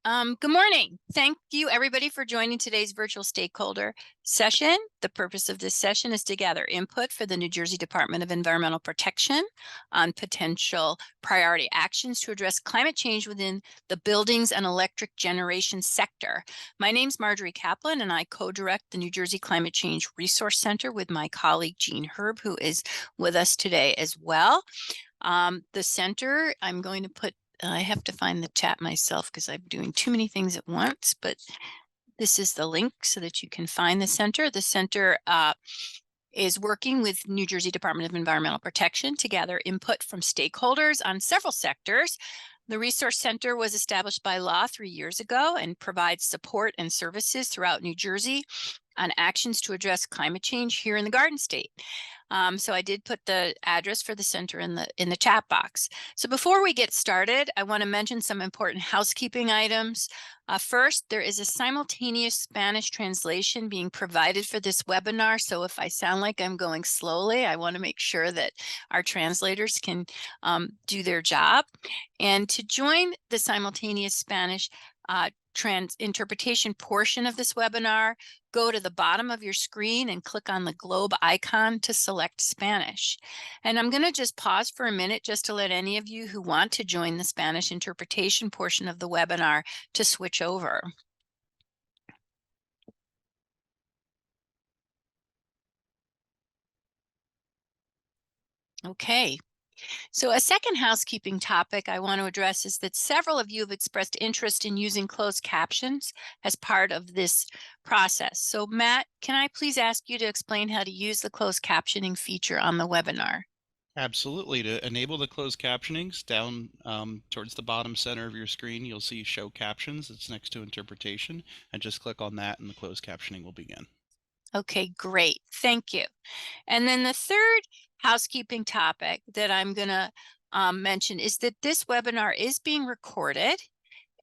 Good morning. Thank you everybody for joining today's virtual stakeholder session. The purpose of this session is to gather input for the New Jersey Department of Environmental Protection on potential priority actions to address climate change within the buildings and electric generation sector. My name's Marjorie Kaplan and I co-direct the New Jersey Climate Change Resource Center with my colleague Jean Herb, who is with us today as well. The center, I'm going to put I have to find the chat myself because I'm doing too many things at once, but this is the link so that you can find the center. The center is working with New Jersey Department of Environmental Protection to gather input from stakeholders on several sectors. The Resource Center was established by law 3 years ago and provides support and services throughout New Jersey on actions to address climate change here in the Garden State. So I did put the address for the center in the chat box. So before we get started, I want to mention some important housekeeping items. First, there is a simultaneous Spanish translation being provided for this webinar. So if I sound like I'm going slowly, I want to make sure that our translators can do their job. And to join the simultaneous Spanish interpretation portion of this webinar, go to the bottom of your screen and click on the globe icon to select Spanish. And I'm going to just pause for a minute just to let any of you who want to join the Spanish interpretation portion of the webinar to switch over. Okay. So a second housekeeping topic I want to address is that several of you have expressed interest in using closed captions as part of this process. So Matt, can I please ask you to explain how to use the closed captioning feature on the webinar? Absolutely. To enable the closed captionings, down towards the bottom center of your screen, you'll see Show Captions. It's next to Interpretation, and just click on that and the closed captioning will begin. Okay, great. Thank you. And then the third housekeeping topic that I'm going to mention is that this webinar is being recorded,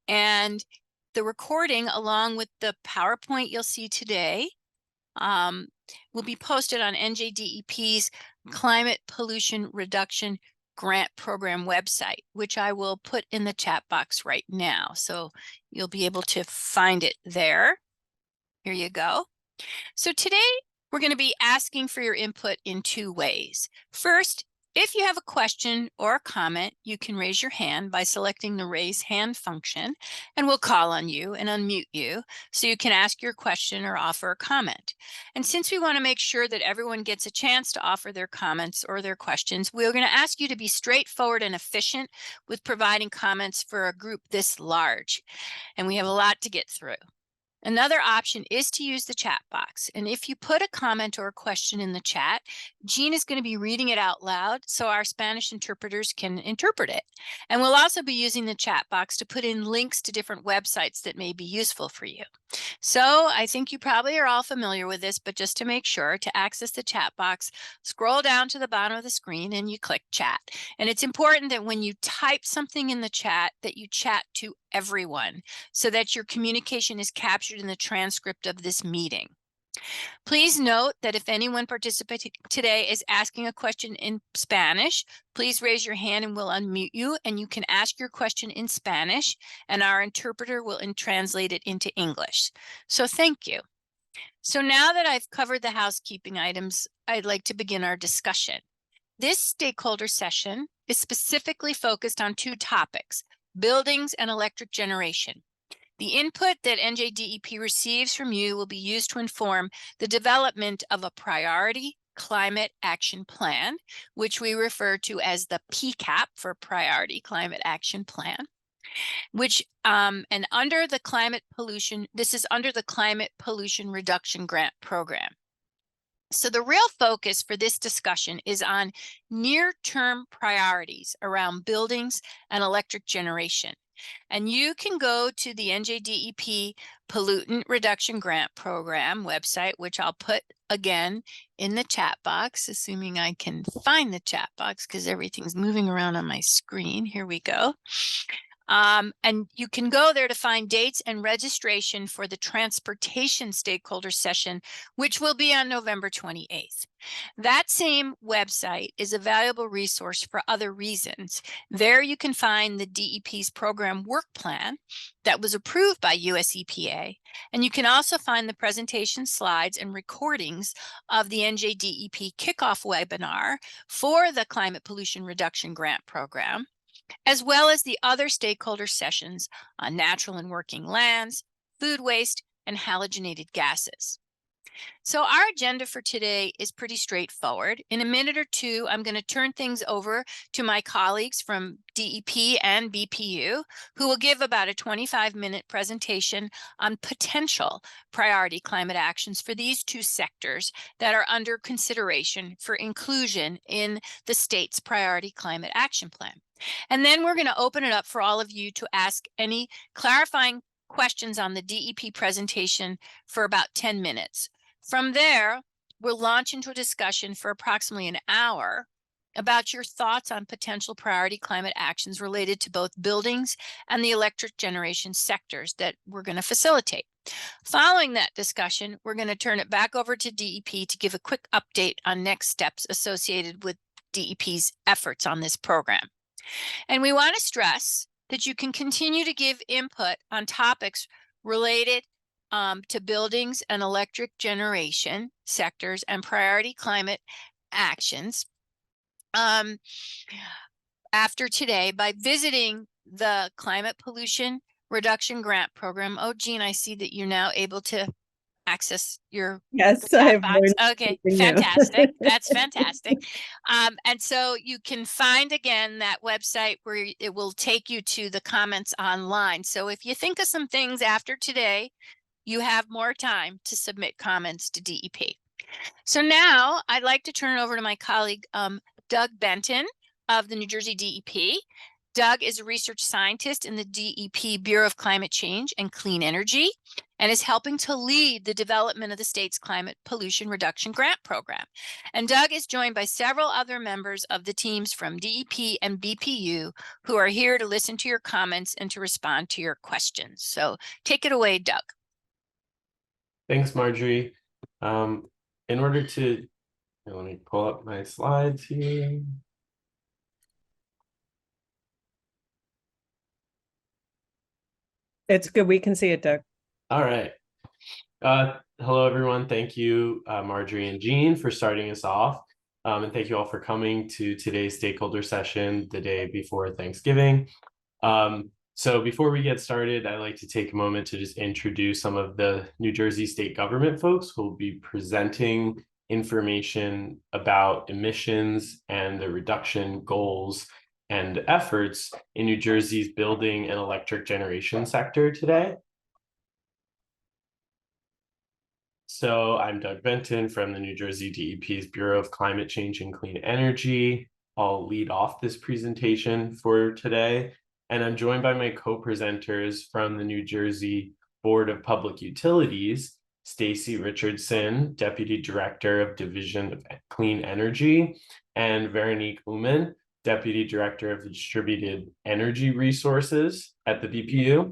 and the recording, along with the PowerPoint you'll see today, will be posted on NJDEP's Climate Pollution Reduction Grant Program website, which I will put in the chat box right now. So you'll be able to find it there. Here you go. So today we're going to be asking for your input in two ways. First, if you have a question or a comment, you can raise your hand by selecting the raise hand function, and we'll call on you and unmute you so you can ask your question or offer a comment. And since we want to make sure that everyone gets a chance to offer their comments or their questions, we're going to ask you to be straightforward and efficient with providing comments for a group this large. And we have a lot to get through. Another option is to use the chat box. And if you put a comment or a question in the chat, Jean is going to be reading it out loud so our Spanish interpreters can interpret it. And we'll also be using the chat box to put in links to different websites that may be useful for you. So I think you probably are all familiar with this, but just to make sure, to access the chat box, scroll down to the bottom of the screen and you click chat. And it's important that when you type something in the chat, that you chat to everyone so that your communication is captured in the transcript of this meeting. Please note that if anyone participating today is asking a question in Spanish, please raise your hand and we'll unmute you, and you can ask your question in Spanish and our interpreter will translate it into English. So thank you. So now that I've covered the housekeeping items, I'd like to begin our discussion. This stakeholder session is specifically focused on two topics: buildings and electric generation. The input that NJDEP receives from you will be used to inform the development of a priority climate action plan, which we refer to as the PCAP, for Priority Climate Action Plan, which and under the climate pollution, this is under the Climate Pollution Reduction Grant Program. So the real focus for this discussion is on near-term priorities around buildings and electric generation. And you can go to the NJDEP Pollutant Reduction Grant Program website, which I'll put again in the chat box, assuming I can find the chat box because everything's moving around on my screen. Here we go. And you can go there to find dates and registration for the transportation stakeholder session, which will be on November 28th. That same website is a valuable resource for other reasons. There you can find the DEP's program work plan that was approved by US EPA, and you can also find the presentation slides and recordings of the NJDEP kickoff webinar for the Climate Pollution Reduction Grant Program, as well as the other stakeholder sessions on natural and working lands, food waste, and halogenated gases. So our agenda for today is pretty straightforward. In a minute or two, I'm going to turn things over to my colleagues from DEP and BPU, who will give about a 25-minute presentation on potential priority climate actions for these two sectors that are under consideration for inclusion in the state's priority climate action plan. And then we're going to open it up for all of you to ask any clarifying questions on the DEP presentation for about 10 minutes. From there, we'll launch into a discussion for approximately an hour about your thoughts on potential priority climate actions related to both buildings and the electric generation sectors that we're going to facilitate. Following that discussion, we're going to turn it back over to DEP to give a quick update on next steps associated with DEP's efforts on this program. And we want to stress that you can continue to give input on topics related to buildings and electric generation sectors and priority climate actions after today by visiting the Climate Pollution Reduction Grant Program. Oh, Jean, I see that you're now able to access your Yes, chat I have box. learned Okay, something new. fantastic. That's fantastic. And so you can find again that website where it will take you to the comments online. So if you think of some things after today, you have more time to submit comments to DEP. So now I'd like to turn it over to my colleague, Doug Benton of the New Jersey DEP. Doug is a research scientist in the DEP Bureau of Climate Change and Clean Energy and is helping to lead the development of the state's Climate Pollution Reduction Grant Program. And Doug is joined by several other members of the teams from DEP and BPU who are here to listen to your comments and to respond to your questions. So take it away, Doug. Thanks, Marjorie. In order to, let me pull up my slides here. It's good. We can see it, Doug. All right. Hello, everyone. Thank you, Marjorie and Jean, for starting us off. And thank you all for coming to today's stakeholder session the day before Thanksgiving. So before we get started, I'd like to take a moment to just introduce some of the New Jersey state government folks who will be presenting information about emissions and the reduction goals and efforts in New Jersey's building and electric generation sector today. So I'm Doug Benton from the New Jersey DEP's Bureau of Climate Change and Clean Energy. I'll lead off this presentation for today. And I'm joined by my co-presenters from the New Jersey Board of Public Utilities, Stacy Richardson, Deputy Director of Division of Clean Energy, and Veronique Uman, Deputy Director of the Distributed Energy Resources at the BPU,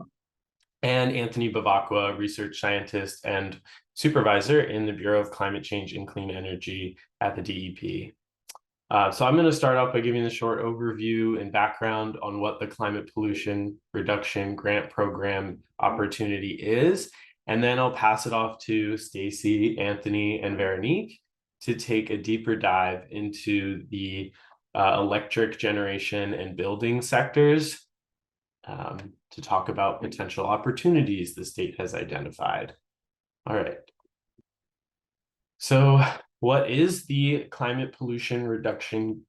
and Anthony Bavacqua, Research Scientist and Supervisor in the Bureau of Climate Change and Clean Energy at the DEP. So I'm going to start off by giving a short overview and background on what the Climate Pollution Reduction Grant Program opportunity is, and then I'll pass it off to Stacy, Anthony, and Veronique to take a deeper dive into the electric generation and building sectors to talk about potential opportunities the state has identified. All right. So what is the Climate Pollution Reduction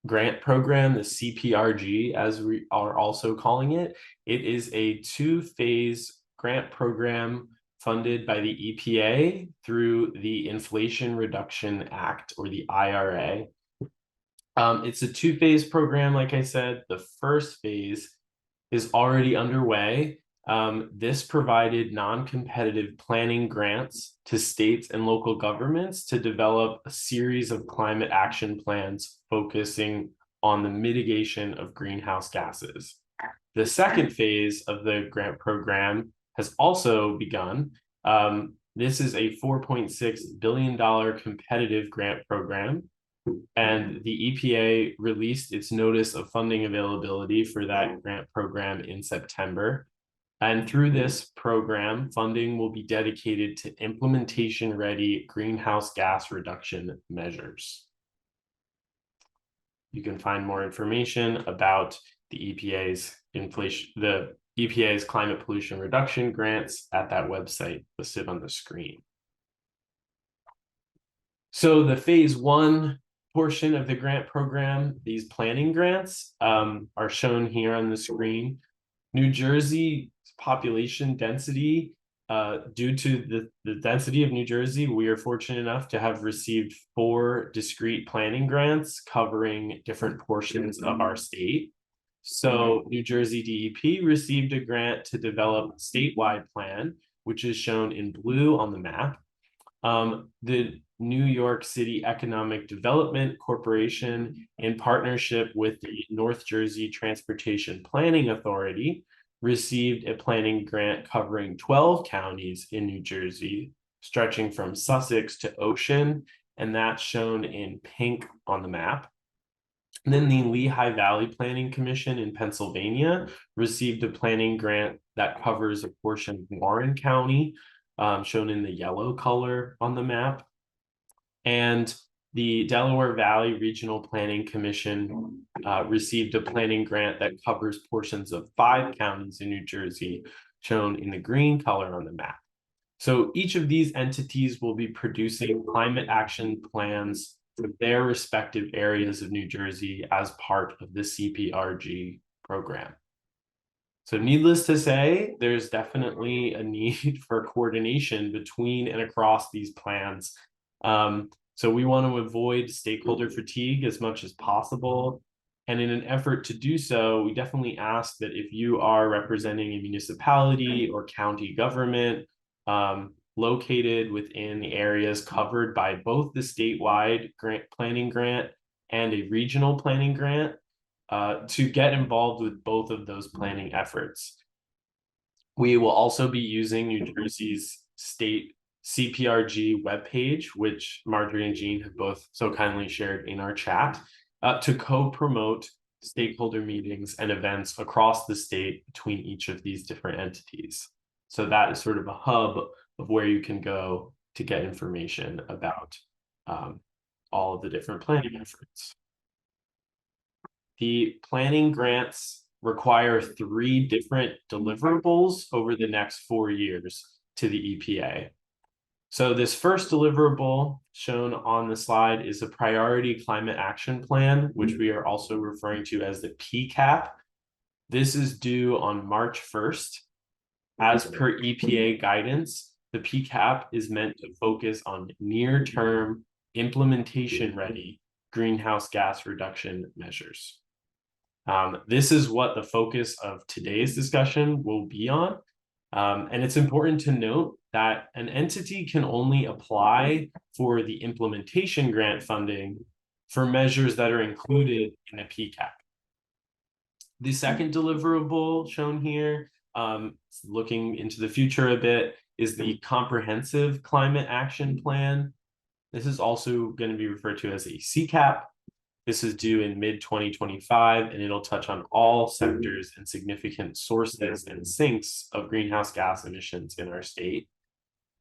Grant Program, the CPRG, as we are also calling it? It is a two-phase grant program funded by the EPA through the Inflation Reduction Act, or the IRA. It's a two-phase program, like I said. The first phase is already underway. This provided non-competitive planning grants to states and local governments to develop a series of climate action plans focusing on the mitigation of greenhouse gases. The second phase of the grant program has also begun. This is a $4.6 billion competitive grant program, and the EPA released its notice of funding availability for that grant program in September. And through this program, funding will be dedicated to implementation-ready greenhouse gas reduction measures. You can find more information about the EPA's climate pollution reduction grants at that website listed on the screen. So the phase 1 portion of the grant program, these planning grants, are shown here on the screen. New Jersey's population density, due to the density of New Jersey, we are fortunate enough to have received 4 discrete planning grants covering different portions of our state. So New Jersey DEP received a grant to develop a statewide plan, which is shown in blue on the map. The New York City Economic Development Corporation, in partnership with the North Jersey Transportation Planning Authority, received a planning grant covering 12 counties in New Jersey, stretching from Sussex to Ocean, and that's shown in pink on the map. And then the Lehigh Valley Planning Commission in Pennsylvania received a planning grant that covers a portion of Warren County, shown in the yellow color on the map. And the Delaware Valley Regional Planning Commission received a planning grant that covers portions of 5 counties in New Jersey, shown in the green color on the map. So each of these entities will be producing climate action plans for their respective areas of New Jersey as part of the CPRG program. So needless to say, there's definitely a need for coordination between and across these plans. So we want to avoid stakeholder fatigue as much as possible. And in an effort to do so, we definitely ask that if you are representing a municipality or county government located within the areas covered by both the statewide planning grant and a regional planning grant, to get involved with both of those planning efforts. We will also be using New Jersey's state CPRG webpage, which Marjorie and Jean have both so kindly shared in our chat, to co-promote stakeholder meetings and events across the state between each of these different entities. So that is sort of a hub of where you can go to get information about all of the different planning efforts. The planning grants require 3 different deliverables over the next 4 years to the EPA. So this first deliverable shown on the slide is a priority climate action plan, which we are also referring to as the PCAP. This is due on March 1st. As per EPA guidance, the PCAP is meant to focus on near-term implementation-ready greenhouse gas reduction measures. This is what the focus of today's discussion will be on. And it's important to note that an entity can only apply for the implementation grant funding for measures that are included in a PCAP. The second deliverable shown here, looking into the future a bit, is the Comprehensive Climate Action Plan. This is also going to be referred to as a CCAP. This is due in mid-2025, and it'll touch on all sectors and significant sources and sinks of greenhouse gas emissions in our state.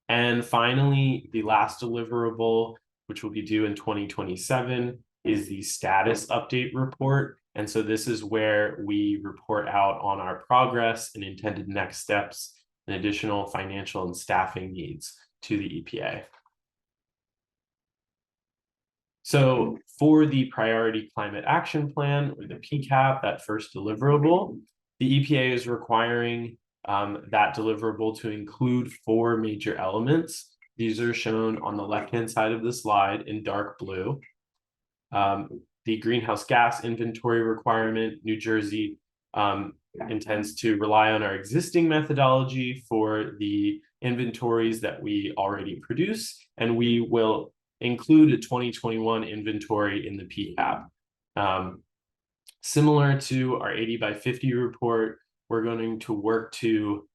And finally, the last deliverable, which will be due in 2027, is the status update report. And so this is where we report out on our progress and intended next steps and additional financial and staffing needs to the EPA. So for the Priority Climate Action Plan, or the PCAP, that first deliverable, the EPA is requiring that deliverable to include 4 major elements. These are shown on the left-hand side of the slide in dark blue. The greenhouse gas inventory requirement, New Jersey intends to rely on our existing methodology for the inventories that we already produce, and we will include a 2021 inventory in the PCAP. Similar to our 80 by 50 report, we're going to work to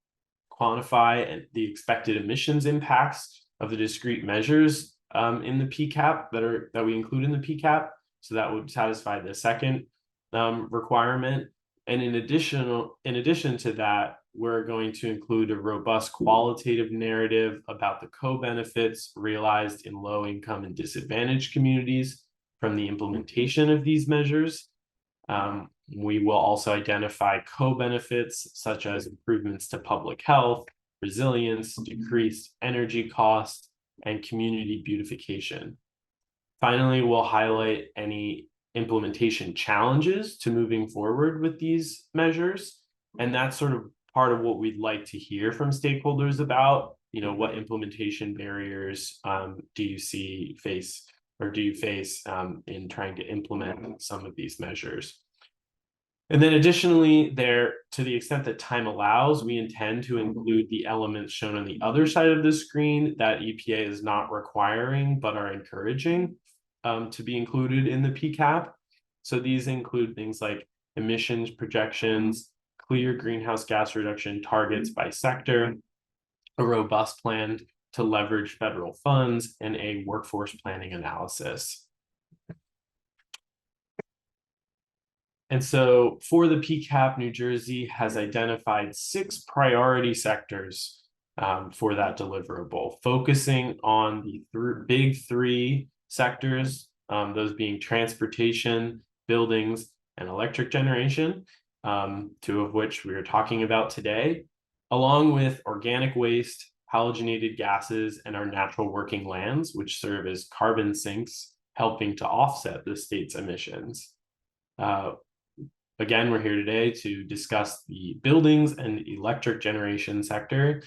quantify the expected emissions impacts of the discrete measures in the PCAP that we include in the PCAP. So that would satisfy the second requirement. And in addition to that, we're going to include a robust qualitative narrative about the co-benefits realized in low-income and disadvantaged communities from the implementation of these measures. We will also identify co-benefits such as improvements to public health, resilience, decreased energy costs, and community beautification. Finally, we'll highlight any implementation challenges to moving forward with these measures. And that's sort of part of what we'd like to hear from stakeholders about, what implementation barriers do you face in trying to implement some of these measures. And then additionally, to the extent that time allows, we intend to include the elements shown on the other side of the screen that EPA is not requiring, but are encouraging to be included in the PCAP. So these include things like emissions projections, clear greenhouse gas reduction targets by sector, a robust plan to leverage federal funds, and a workforce planning analysis. And so for the PCAP, New Jersey has identified 6 priority sectors for that deliverable, focusing on the big 3 sectors, those being transportation, buildings, and electric generation, 2 of which we are talking about today, along with organic waste, halogenated gases, and our natural working lands, which serve as carbon sinks, helping to offset the state's emissions. Again, we're here today to discuss the buildings and electric generation sector.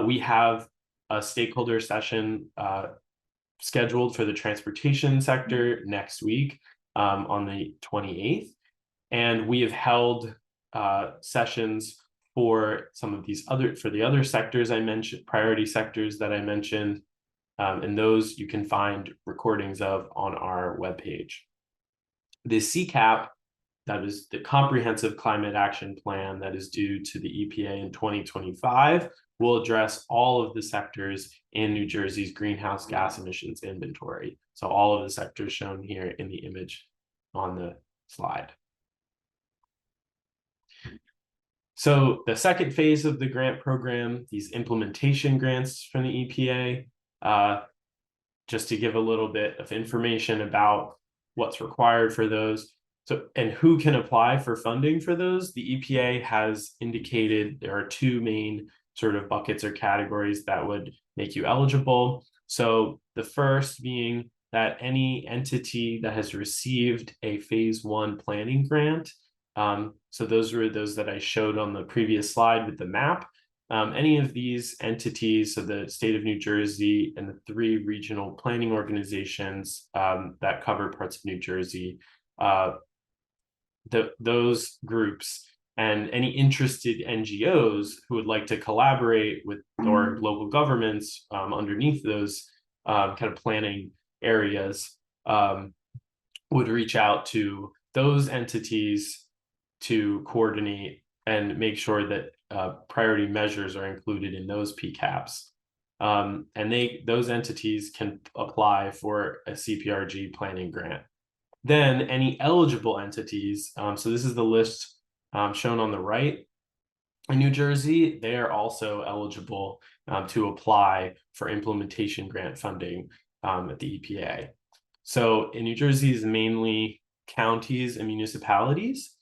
We have a stakeholder session scheduled for the transportation sector next week on the 28th. And we have held sessions for some of these the other sectors I mentioned, priority sectors that I mentioned. And those you can find recordings of on our webpage. The CCAP, that is the Comprehensive Climate Action Plan that is due to the EPA in 2025, will address all of the sectors in New Jersey's greenhouse gas emissions inventory. So all of the sectors shown here in the image on the slide. So the second phase of the grant program, these implementation grants from the EPA, just to give a little bit of information about what's required for those. So, and who can apply for funding for those? The EPA has indicated there are 2 main sort of buckets or categories that would make you eligible. So the first being that any entity that has received a phase 1 planning grant. So those were those that I showed on the previous slide with the map. Any of these entities, so the state of New Jersey and the 3 regional planning organizations that cover parts of New Jersey, those groups and any interested NGOs who would like to collaborate with or local governments underneath those kind of planning areas would reach out to those entities to coordinate and make sure that priority measures are included in those PCAPs. And those entities can apply for a CPRG planning grant. Then any eligible entities, so this is the list shown on the right. In New Jersey, they are also eligible to apply for implementation grant funding at the EPA. So in New Jersey is mainly counties and municipalities.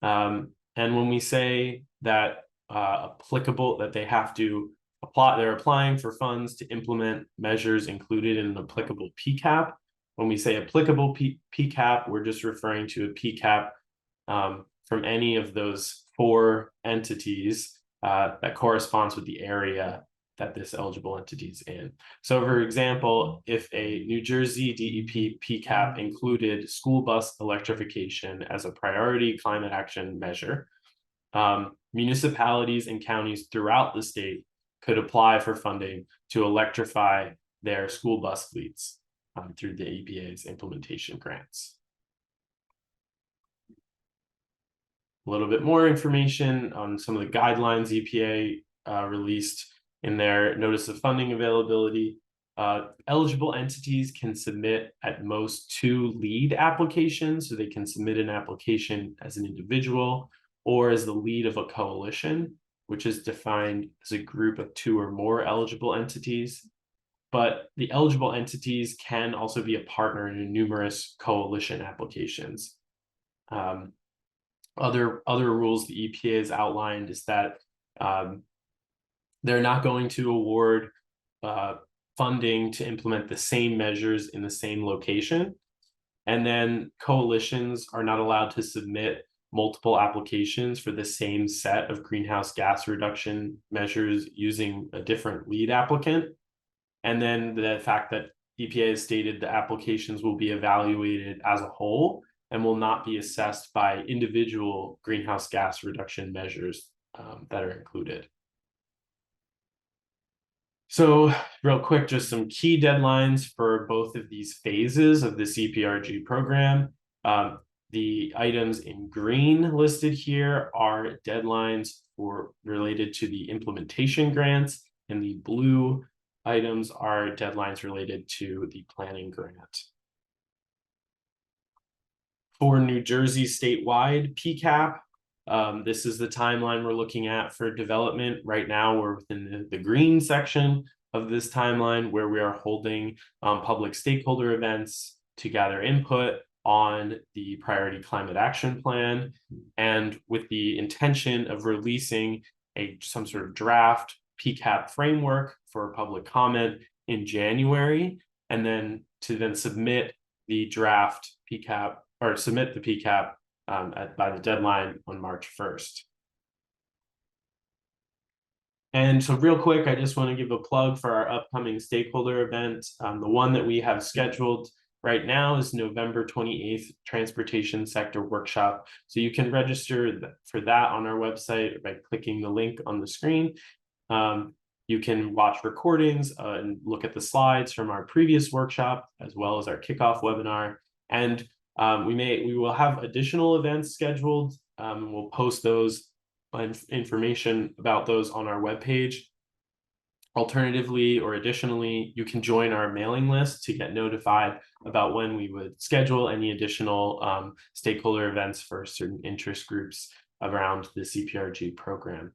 And when we say that applicable, that they have to apply, they're applying for funds to implement measures included in an applicable PCAP. When we say applicable PCAP, we're just referring to a PCAP from any of those 4 entities that corresponds with the area that this eligible entity is in. So for example, if a New Jersey DEP PCAP included school bus electrification as a priority climate action measure, municipalities and counties throughout the state could apply for funding to electrify their school bus fleets through the EPA's implementation grants. a little bit more information on some of the guidelines EPA released in their notice of funding availability. Eligible entities can submit at most 2 lead applications, so they can submit an application as an individual or as the lead of a coalition, which is defined as a group of 2 or more eligible entities. But the eligible entities can also be a partner in numerous coalition applications. Other rules the EPA has outlined is that they're not going to award funding to implement the same measures in the same location. And then coalitions are not allowed to submit multiple applications for the same set of greenhouse gas reduction measures using a different lead applicant. And then the fact that EPA has stated the applications will be evaluated as a whole and will not be assessed by individual greenhouse gas reduction measures that are included. So real quick, just some key deadlines for both of these phases of the CPRG program. The items in green listed here are deadlines related to the implementation grants, and the blue items are deadlines related to the planning grant. For New Jersey statewide PCAP, this is the timeline we're looking at for development. Right now, we're within the green section of this timeline where we are holding public stakeholder events to gather input on the Priority Climate Action Plan, and with the intention of releasing some sort of draft PCAP framework for public comment in January, and then to submit the draft PCAP or submit the PCAP by the deadline on March 1st. And so real quick, I just want to give a plug for our upcoming stakeholder event. The one that we have scheduled right now is November 28th, Transportation Sector Workshop. So you can register for that on our website by clicking the link on the screen. You can watch recordings and look at the slides from our previous workshop, as well as our kickoff webinar. And we will have additional events scheduled. We'll post those information about those on our webpage. Alternatively, or additionally, you can join our mailing list to get notified about when we would schedule any additional stakeholder events for certain interest groups around the CPRG program.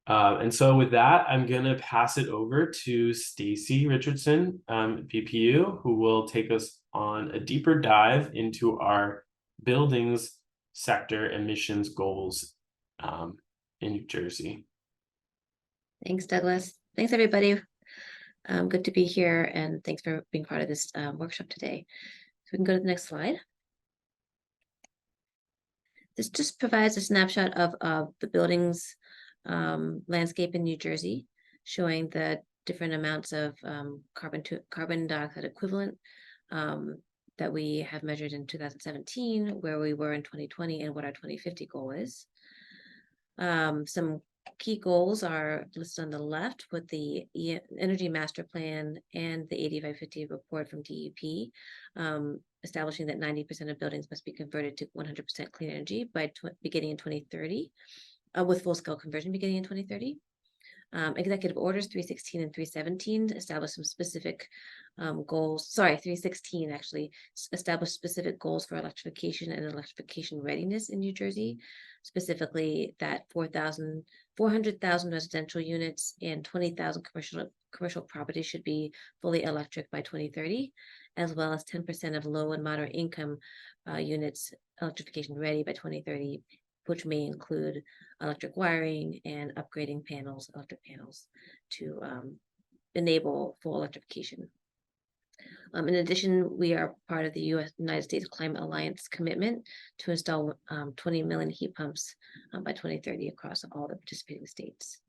And so with that, I'm going to pass it over to Stacy Richardson, VPU, who will take us on a deeper dive into our buildings sector emissions goals in New Jersey. Thanks, Douglas. Thanks, everybody. Good to be here, and thanks for being part of this workshop today. So we can go to the next slide. This just provides a snapshot of the buildings landscape in New Jersey, showing the different amounts of carbon dioxide equivalent that we have measured in 2017, where we were in 2020, and what our 2050 goal is. Some key goals are listed on the left with the Energy Master Plan and the 8550 report from DEP, establishing that 90% of buildings must be converted to 100% clean energy by beginning in 2030, with full-scale conversion beginning in 2030. Executive Orders 316 and 317 establish some specific goals. 316 actually established specific goals for electrification and electrification readiness in New Jersey, specifically that 400,000 residential units and 20,000 commercial properties should be fully electric by 2030, as well as 10% of low and moderate income units electrification ready by 2030, which may include electric wiring and upgrading electric panels to enable full electrification. In addition, we are part of the United States Climate Alliance commitment to install 20 million heat pumps by 2030 across all the participating states.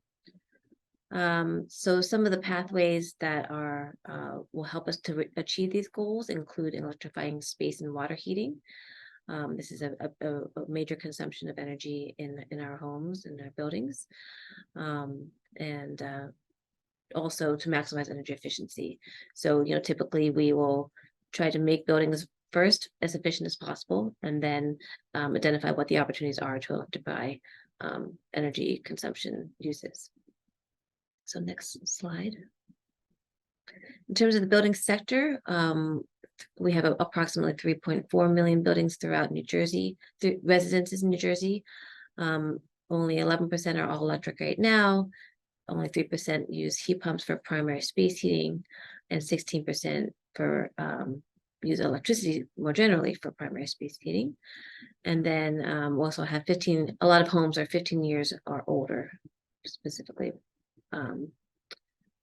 So some of the pathways that will help us to achieve these goals include electrifying space and water heating. This is a major consumption of energy in our homes and our buildings, and also to maximize energy efficiency. So, typically we will try to make buildings first as efficient as possible, and then identify what the opportunities are to electrify energy consumption uses. So next slide. In terms of the building sector, we have approximately 3.4 million buildings throughout New Jersey, residences in New Jersey. Only 11% are all electric right now. Only 3% use heat pumps for primary space heating, and 16% for use electricity more generally for primary space heating. And then we also have a lot of homes are 15 years or older, specifically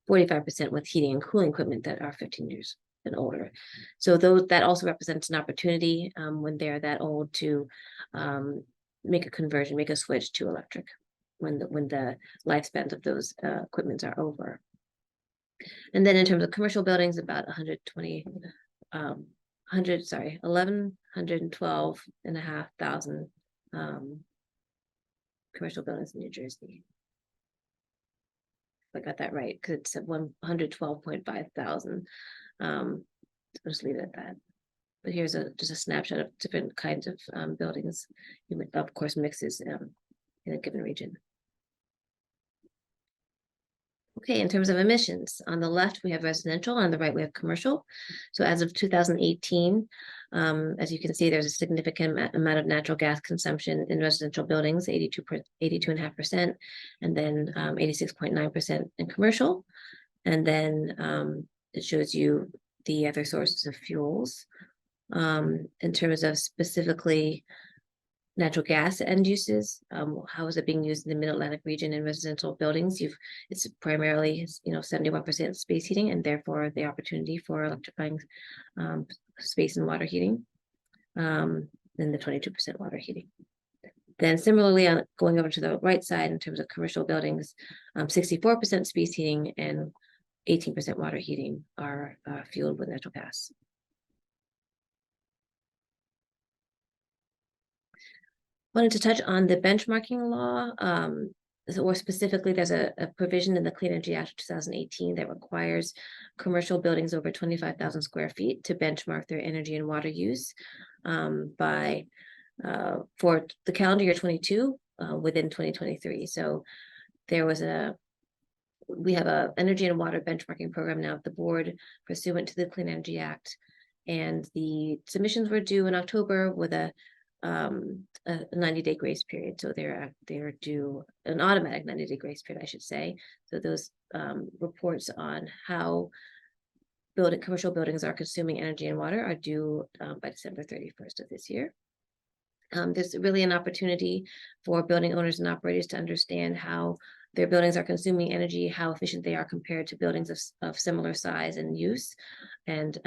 45% with heating and cooling equipment that are 15 years and older. So that also represents an opportunity when they're that old to make a conversion, make a switch to electric when the lifespans of those equipments are over. And then in terms of commercial buildings, about 1112,500 commercial buildings in New Jersey. I got that right, because it's 112.5 thousand. I'll just leave it at that. But here's just a snapshot of different kinds of buildings. You would, of course, mixes in a given region. Okay, in terms of emissions, on the left we have residential, on the right we have commercial. So as of 2018, as you can see, there's a significant amount of natural gas consumption in residential buildings, 82.5%, and then 86.9% in commercial. And then it shows you the other sources of fuels. In terms of specifically natural gas end uses, how is it being used in the Mid-Atlantic region in residential buildings? It's primarily 71% space heating, and therefore the opportunity for electrifying space and water heating, then the 22% water heating. Then similarly, going over to the right side in terms of commercial buildings, 64% space heating and 18% water heating are fueled with natural gas. Wanted to touch on the benchmarking law, or specifically, there's a provision in the Clean Energy Act of 2018 that requires commercial buildings over 25,000 square feet to benchmark their energy and water use for the calendar year 22 within 2023. So we have a energy and water benchmarking program now at the board pursuant to the Clean Energy Act, and the submissions were due in October with a 90-day grace period. So they're due an automatic 90-day grace period, I should say. So those reports on how commercial buildings are consuming energy and water are due by December 31st of this year. There's really an opportunity for building owners and operators to understand how their buildings are consuming energy, how efficient they are compared to buildings of similar size and use. And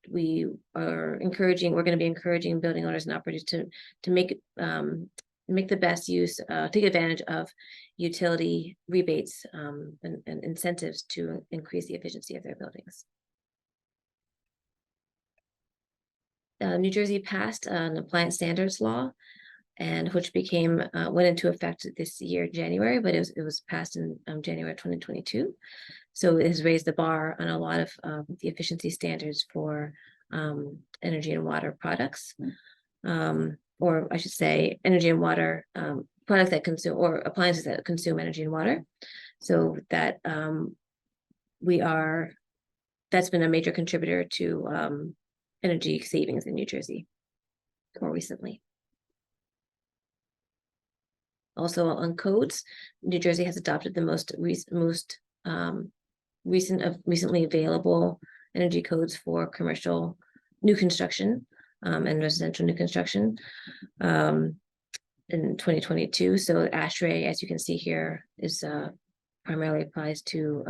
we're going to be encouraging building owners and operators to make the best use, take advantage of utility rebates and incentives to increase the efficiency of their buildings. New Jersey passed an appliance standards law, and which went into effect this year, January, but it was passed in January 2022. So it has raised the bar on a lot of the efficiency standards for energy and water products, or I should say energy and water products that consume, or appliances that consume energy and water. So that that's been a major contributor to energy savings in New Jersey more recently. Also on codes, New Jersey has adopted the most recently available energy codes for commercial new construction and residential new construction in 2022. So ASHRAE, as you can see here, is primarily applies to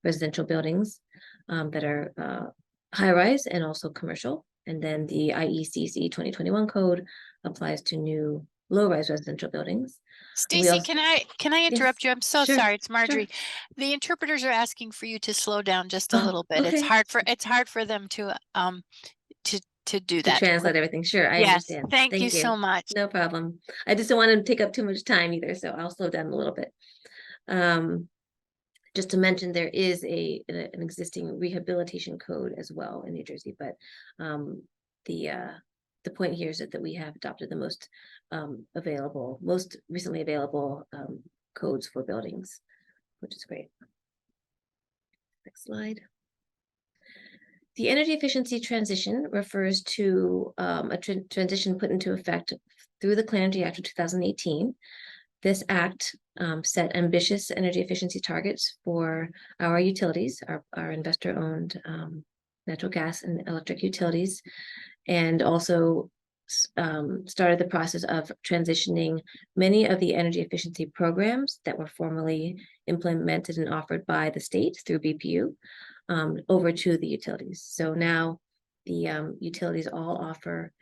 residential buildings that are high-rise and also commercial. And then the IECC 2021 code applies to new low-rise residential buildings. Stacy, can I interrupt you? I'm so Sure, sorry. It's Marjorie. sure. The interpreters are asking for you to slow down just a little bit. Okay. It's hard for them to do that. To translate everything. Sure, I Yes, understand. thank you so much. No problem. I just don't want to take up too much time either, so I'll slow down a little bit. Just to mention, there is an existing rehabilitation code as well in New Jersey, but the point here is that we have adopted the most recently available codes for buildings, which is great. Next slide. The energy efficiency transition refers to a transition put into effect through the Clean Energy Act of 2018. This act set ambitious energy efficiency targets for our utilities, our investor-owned natural gas and electric utilities, and also started the process of transitioning many of the energy efficiency programs that were formerly implemented and offered by the state through BPU over to the utilities. So now the utilities all offer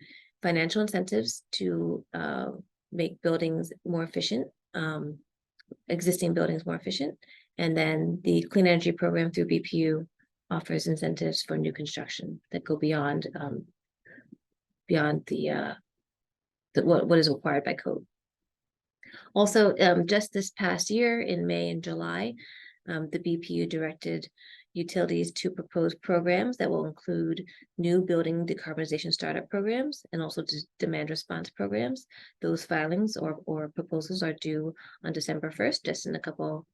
financial incentives to make buildings more efficient, existing buildings more efficient. And then the Clean Energy Program through BPU offers incentives for new construction that go beyond what is required by code. Also, just this past year in May and July, the BPU directed utilities to propose programs that will include new building decarbonization startup programs and also demand response programs. Those filings or proposals are due on December 1st, just in a couple,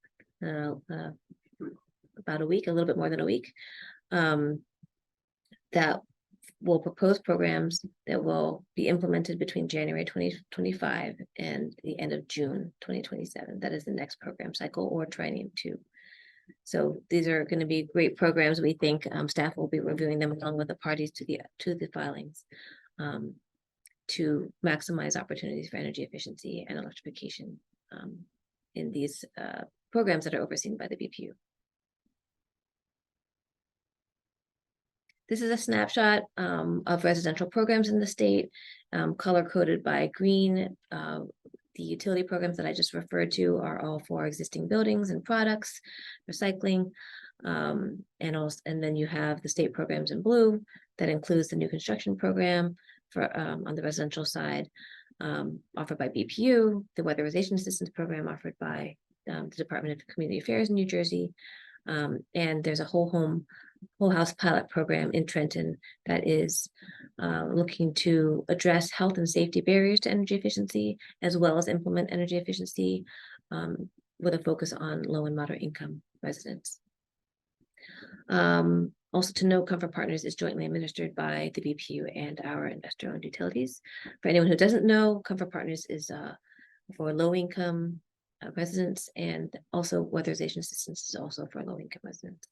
about a week, a little bit more than a week, that will propose programs that will be implemented between January 2025 and the end of June 2027. That is the next program cycle, or Triennium 2. So these are going to be great programs. We think staff will be reviewing them along with the parties to the filings to maximize opportunities for energy efficiency and electrification in these programs that are overseen by the BPU. This is a snapshot of residential programs in the state, color-coded by green. The utility programs that I just referred to are all for existing buildings and products, recycling, and then you have the state programs in blue. That includes the new construction program for on the residential side, offered by BPU, the weatherization assistance program offered by the Department of Community Affairs in New Jersey, and there's a whole house pilot program in Trenton that is looking to address health and safety barriers to energy efficiency, as well as implement energy efficiency with a focus on low and moderate income residents. Also to note, Comfort Partners is jointly administered by the BPU and our investor-owned utilities. For anyone who doesn't know, Comfort Partners is for low income residents, and also weatherization assistance is also for low income residents.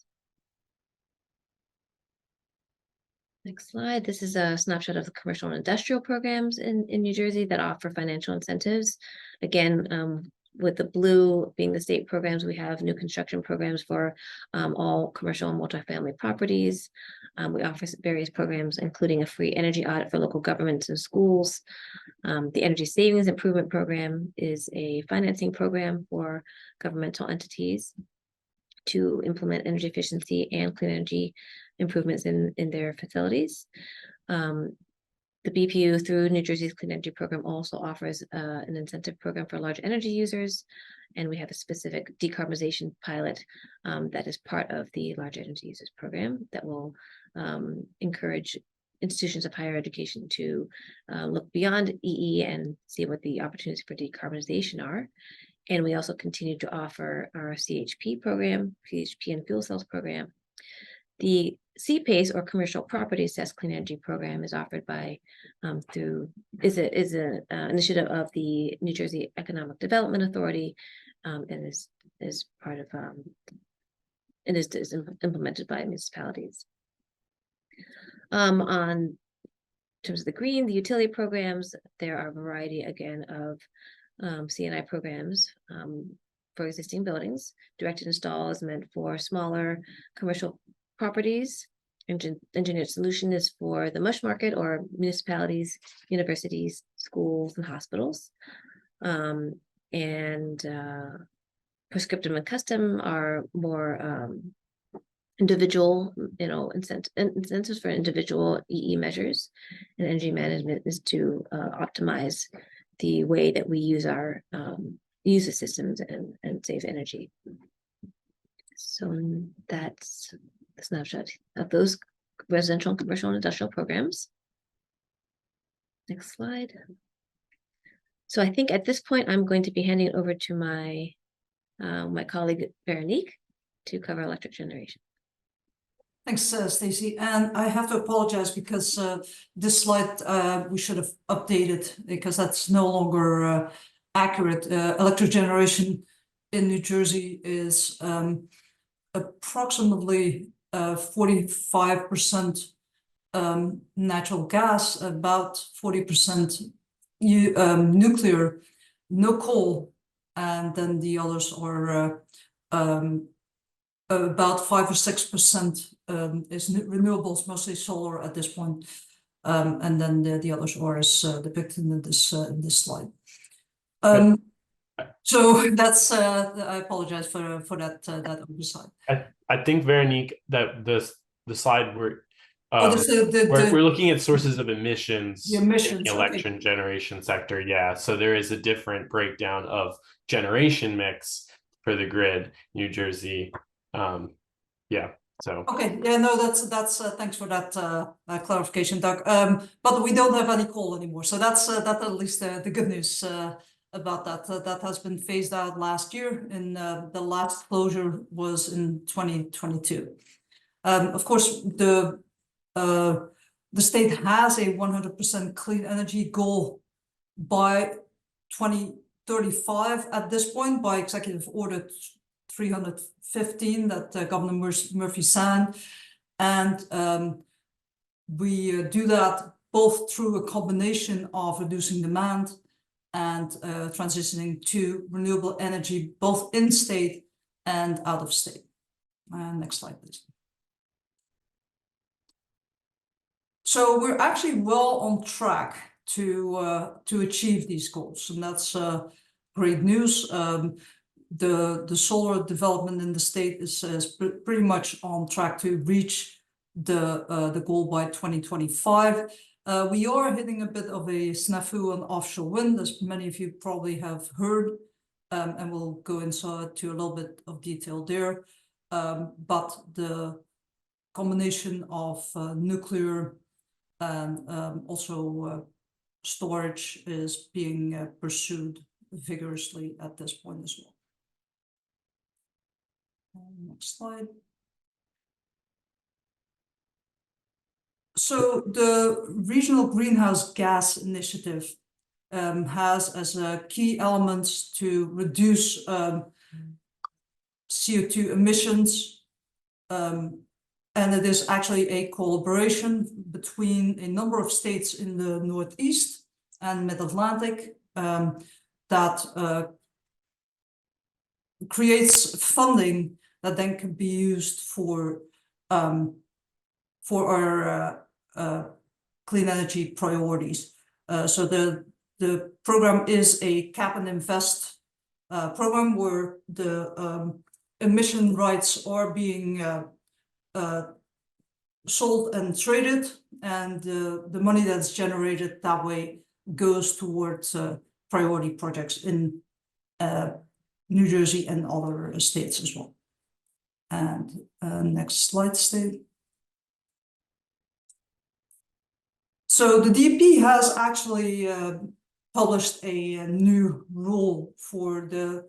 Next slide. This is a snapshot of the commercial and industrial programs in New Jersey that offer financial incentives. Again, with the blue being the state programs, we have new construction programs for all commercial and multifamily properties. We offer various programs, including a free energy audit for local governments and schools. The Energy Savings Improvement Program is a financing program for governmental entities to implement energy efficiency and clean energy improvements in their facilities. The BPU, through New Jersey's Clean Energy Program, also offers an incentive program for large energy users, and we have a specific decarbonization pilot that is part of the large energy users program that will encourage institutions of higher education to look beyond EE and see what the opportunities for decarbonization are. And we also continue to offer our CHP program, CHP and fuel cells program. The CPACE, or Commercial Property Assessed Clean Energy Program, is offered by is an initiative of the New Jersey Economic Development Authority, and is part of and is implemented by municipalities. On terms of the green, the utility programs, there are a variety again of C&I programs for existing buildings. Directed install is meant for smaller commercial properties. Engineered solution is for the MUSH market, or municipalities, universities, schools, and hospitals. Prescriptive and custom are more individual, incentives for individual EE measures. And energy management is to optimize the way that we use our the systems and save energy. So that's the snapshot of those residential, commercial, and industrial programs. Next slide. So I think at this point, I'm going to be handing it over to my my colleague Veronique to cover electric generation. Thanks, Stacey. And I have to apologize because this slide we should have updated because that's no longer accurate. Electric generation in New Jersey is approximately 45% natural gas, about 40% nuclear, no coal, and then the others are about 5 or 6% is renewables, mostly solar at this point, and then the others are as depicted in this slide. So that's I apologize for that oversight. I think, Veronique, that the slide where we're we're looking at sources of emissions, the emissions in the electric generation sector. Yeah, so there is a different breakdown of generation mix for the grid, New Jersey. Yeah. So okay, yeah, no, that's thanks for that clarification, Doug. But we don't have any coal anymore, so that's at least the good news about that. That has been phased out last year, and the last closure was in 2022. Of course, the state has a 100% clean energy goal by 2035 at this point by Executive Order 315 that Governor Murphy signed, and we do that both through a combination of reducing demand and transitioning to renewable energy, both in state and out of state. Next slide, please. So we're actually well on track to achieve these goals, and that's great news. The solar development in the state is pretty much on track to reach the goal by 2025. We are hitting a bit of a snafu on offshore wind, as many of you probably have heard, and we'll go into a little bit of detail there. But the combination of nuclear and also storage is being pursued vigorously at this point as well. Next slide. So the Regional Greenhouse Gas Initiative has as key elements to reduce CO2 emissions, and it is actually a collaboration between a number of states in the Northeast and Mid-Atlantic that creates funding that then can be used for our clean energy priorities. So the program is a cap and invest program where the emission rights are being sold and traded, and the money that's generated that way goes towards priority projects in New Jersey and other states as well. And next slide, Steve. So the DEP has actually published a new rule for the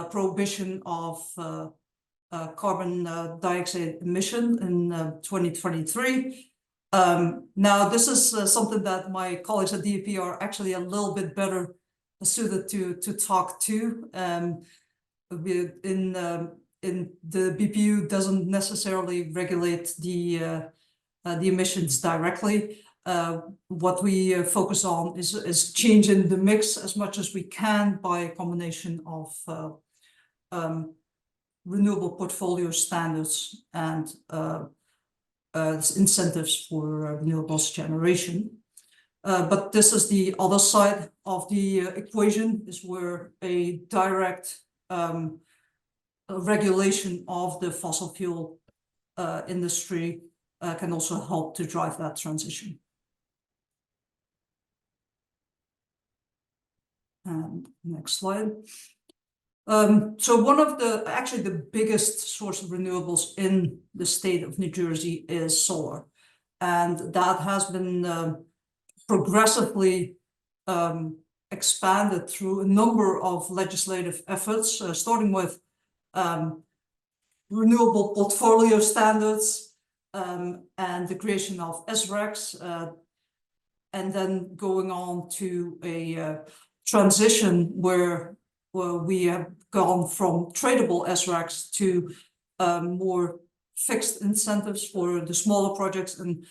prohibition of carbon dioxide emission in 2023. Now, this is something that my colleagues at DEP are actually a little bit better suited to talk to. In the BPU doesn't necessarily regulate the emissions directly. What we focus on is changing the mix as much as we can by a combination of renewable portfolio standards and incentives for renewables generation. But this is the other side of the equation, is where a direct regulation of the fossil fuel industry can also help to drive that transition. And next slide. So one of actually the biggest source of renewables in the state of New Jersey is solar. And that has been progressively expanded through a number of legislative efforts, starting with renewable portfolio standards and the creation of SRECs, and then going on to a transition where we have gone from tradable SRECs to more fixed incentives for the smaller projects and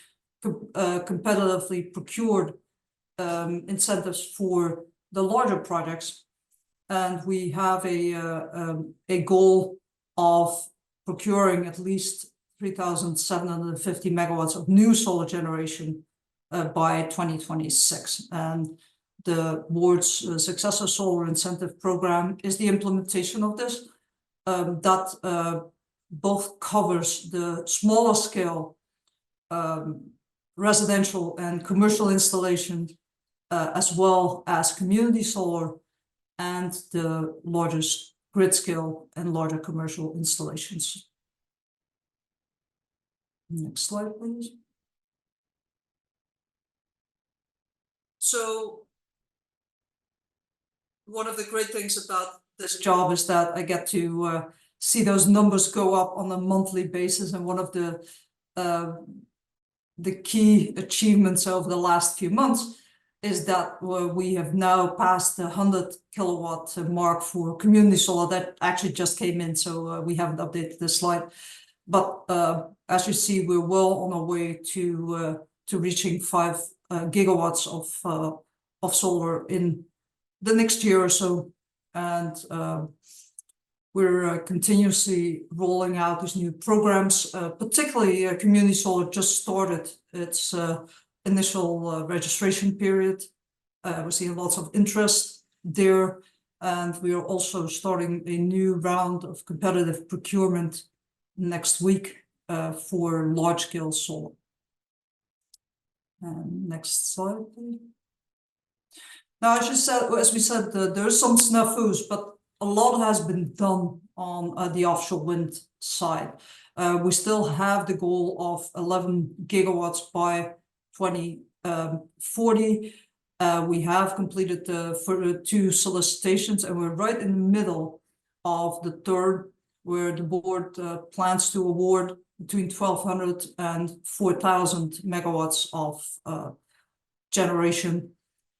competitively procured incentives for the larger projects. And we have a goal of procuring at least 3,750 megawatts of new solar generation by 2026. And the board's successor solar incentive program is the implementation of this. That both covers the smaller scale residential and commercial installations, as well as community solar and the largest grid scale and larger commercial installations. Next slide, please. So one of the great things about this job is that I get to see those numbers go up on a monthly basis. And one of the key achievements over the last few months is that we have now passed the 100 kilowatt mark for community solar. That actually just came in, so we haven't updated this slide. But as you see, we're well on our way to reaching 5 gigawatts of solar in the next year or so. And we're continuously rolling out these new programs, particularly community solar just started its initial registration period. We're seeing lots of interest there, and we are also starting a new round of competitive procurement next week for large-scale solar. Next slide, please. Now, as we said, there are some snafus, but a lot has been done on the offshore wind side. We still have the goal of 11 gigawatts by 2040. We have completed the 2 solicitations, and we're right in the middle of the third, where the board plans to award between 1,200 and 4,000 megawatts of generation.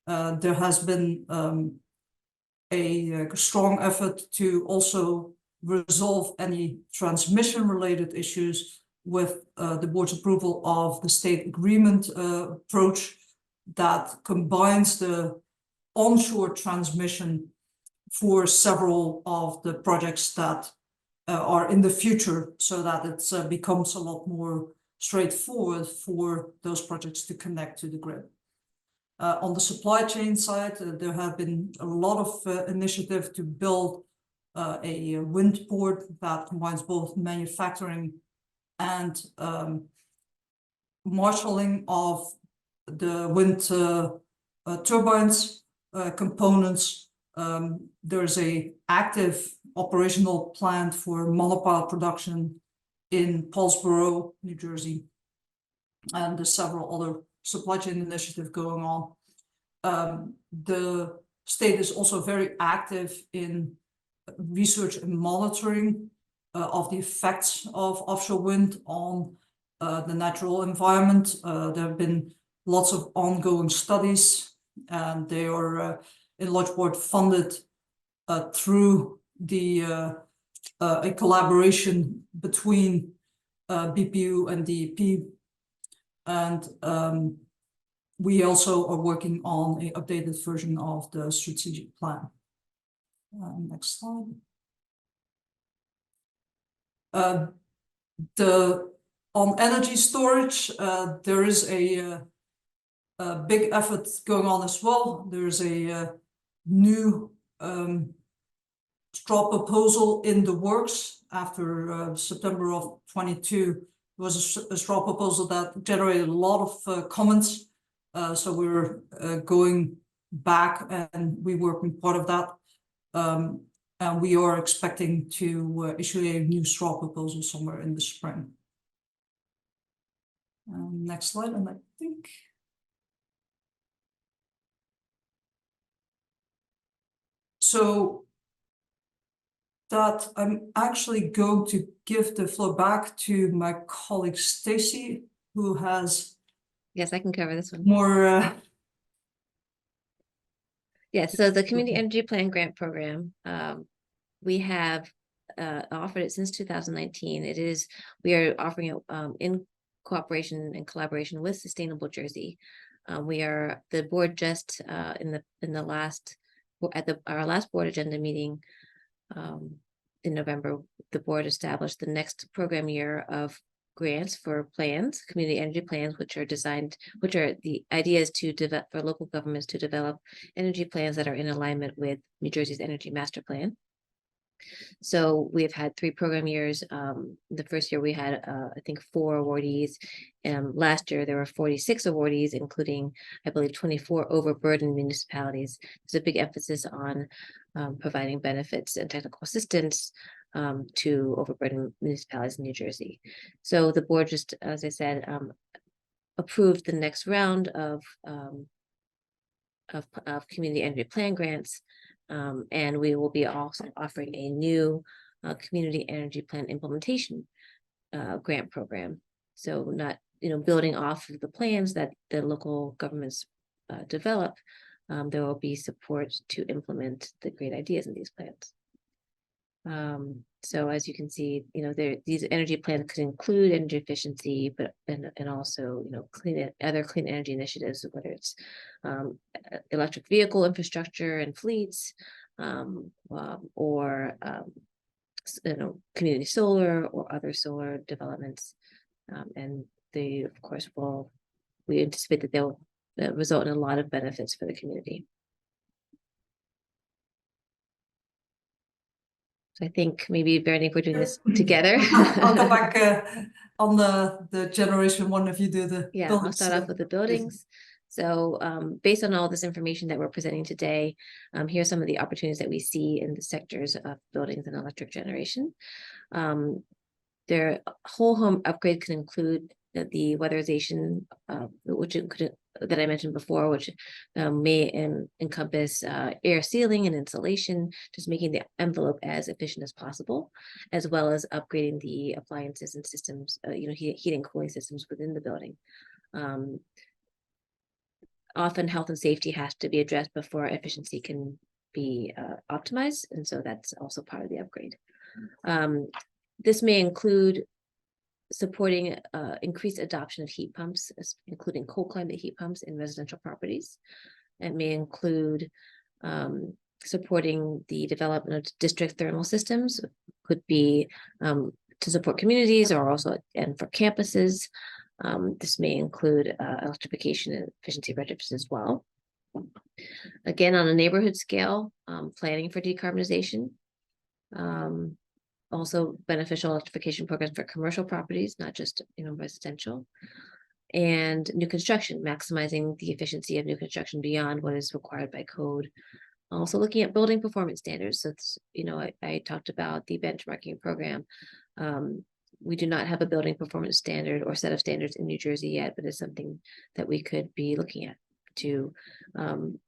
There has been a strong effort to also resolve any transmission-related issues with the board's approval of the state agreement approach that combines the onshore transmission for several of the projects that are in the future, so that it becomes a lot more straightforward for those projects to connect to the grid. On the supply chain side, there have been a lot of initiative to build a wind port that combines both manufacturing and marshalling of the wind turbines components. There's a active operational plan for monopile production in Paulsboro, New Jersey, and there's several other supply chain initiatives going on. The state is also very active in research and monitoring of the effects of offshore wind on the natural environment. There have been lots of ongoing studies, and they are in large part funded through the a collaboration between BPU and DEP. And we also are working on an updated version of the strategic plan. Next slide. On energy storage, there is a big effort going on as well. There's a new straw proposal in the works after September of 22. It was a straw proposal that generated a lot of comments. So we're going back and reworking part of that. And we are expecting to issue a new straw proposal somewhere in the spring. Next slide, and I think So that I'm actually going to give the floor back to my colleague Stacy, who has Yes, I can cover this one. more. Yes, so the Community Energy Plan Grant Program, we have offered it since 2019. We are offering it in cooperation and collaboration with Sustainable Jersey. The board just our last board agenda meeting in November, the board established the next program year of grants for plans, community energy plans, which are the idea is to develop for local governments to develop energy plans that are in alignment with New Jersey's Energy Master Plan. So we've had 3 program years. The first year we had, I think, 4 awardees. Last year there were 46 awardees, including, I believe, 24 overburdened municipalities. There's a big emphasis on providing benefits and technical assistance to overburdened municipalities in New Jersey. So the board just, as I said, approved the next round of community energy plan grants. And we will be also offering a new community energy plan implementation grant program. So not, building off of the plans that the local governments develop, there will be support to implement the great ideas in these plans. So as you can see, these energy plans could include energy efficiency, and also, other clean energy initiatives, whether it's electric vehicle infrastructure and fleets, or community solar or other solar developments. And they, of course, we anticipate that they'll result in a lot of benefits for the community. So I think maybe, Bernie, if we're doing this together. I'll go back on the generation one if you do the Yeah, buildings. I'll start off with the buildings. So based on all this information that we're presenting today, here are some of the opportunities that we see in the sectors of buildings and electric generation. Their whole home upgrade can include the weatherization, that I mentioned before, which may encompass air sealing and insulation, just making the envelope as efficient as possible, as well as upgrading the appliances and systems, heating and cooling systems within the building. Often health and safety has to be addressed before efficiency can be optimized, and so that's also part of the upgrade. This may include supporting increased adoption of heat pumps, including cold climate heat pumps in residential properties. It may include supporting the development of district thermal systems, could be to support communities or also and for campuses. This may include electrification and efficiency retrofits as well. Again, on a neighborhood scale, planning for decarbonization. Also beneficial electrification programs for commercial properties, not just residential. And new construction, maximizing the efficiency of new construction beyond what is required by code. Also looking at building performance standards. So I talked about the benchmarking program. We do not have a building performance standard or set of standards in New Jersey yet, but it's something that we could be looking at to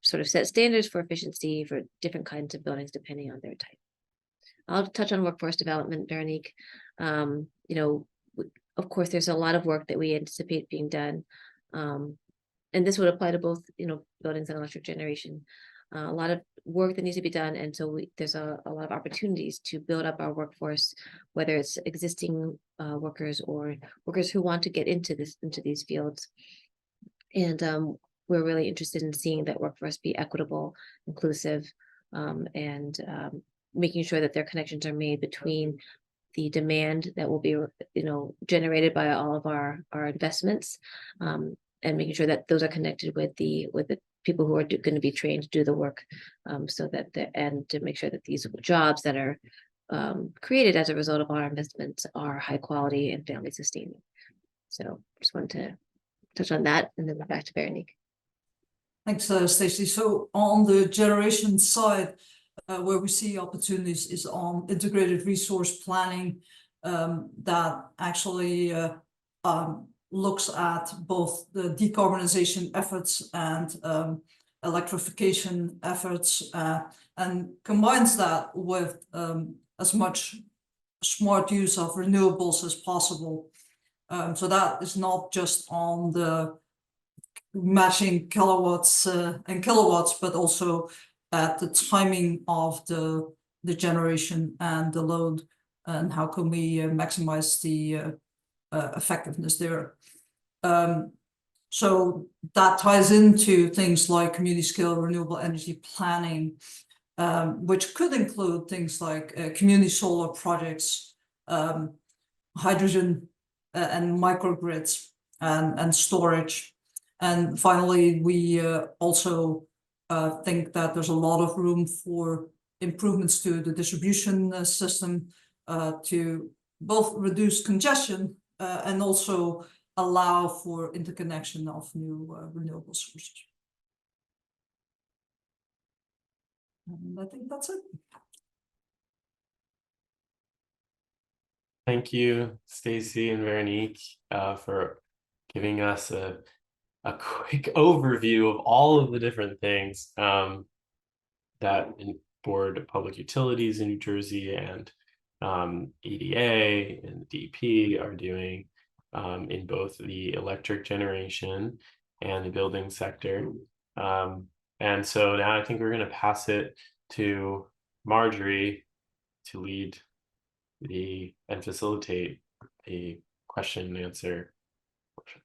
sort of set standards for efficiency for different kinds of buildings depending on their type. I'll touch on workforce development, Veronique. Of course, there's a lot of work that we anticipate being done. And this would apply to both, buildings and electric generation. A lot of work that needs to be done. And so there's a lot of opportunities to build up our workforce, whether it's existing workers or workers who want to get into these fields. And we're really interested in seeing that workforce be equitable, inclusive, and making sure that their connections are made between the demand that will be, generated by all of our investments, and making sure that those are connected with the people who are going to be trained to do the work, so that and to make sure that these jobs that are created as a result of our investments are high quality and family sustaining. So just wanted to touch on that, and then back to Veronique. Thanks, Stacey. So on the generation side, where we see opportunities is on integrated resource planning, that actually looks at both the decarbonization efforts and electrification efforts, and combines that with as much smart use of renewables as possible. So that is not just on the matching kilowatts and kilowatts, but also at the timing of the generation and the load, and how can we maximize the effectiveness there. So that ties into things like community scale renewable energy planning, which could include things like community solar projects, hydrogen and microgrids and storage. And finally, we also think that there's a lot of room for improvements to the distribution system to both reduce congestion and also allow for interconnection of new renewable sources. And I think that's it. Thank you, Stacy and Veronique, for giving us a quick overview of all of the different things that Board Public Utilities in New Jersey and EDA and DEP are doing in both the electric generation and the building sector. And so now I think we're going to pass it to Marjorie to lead and facilitate a question and answer portion.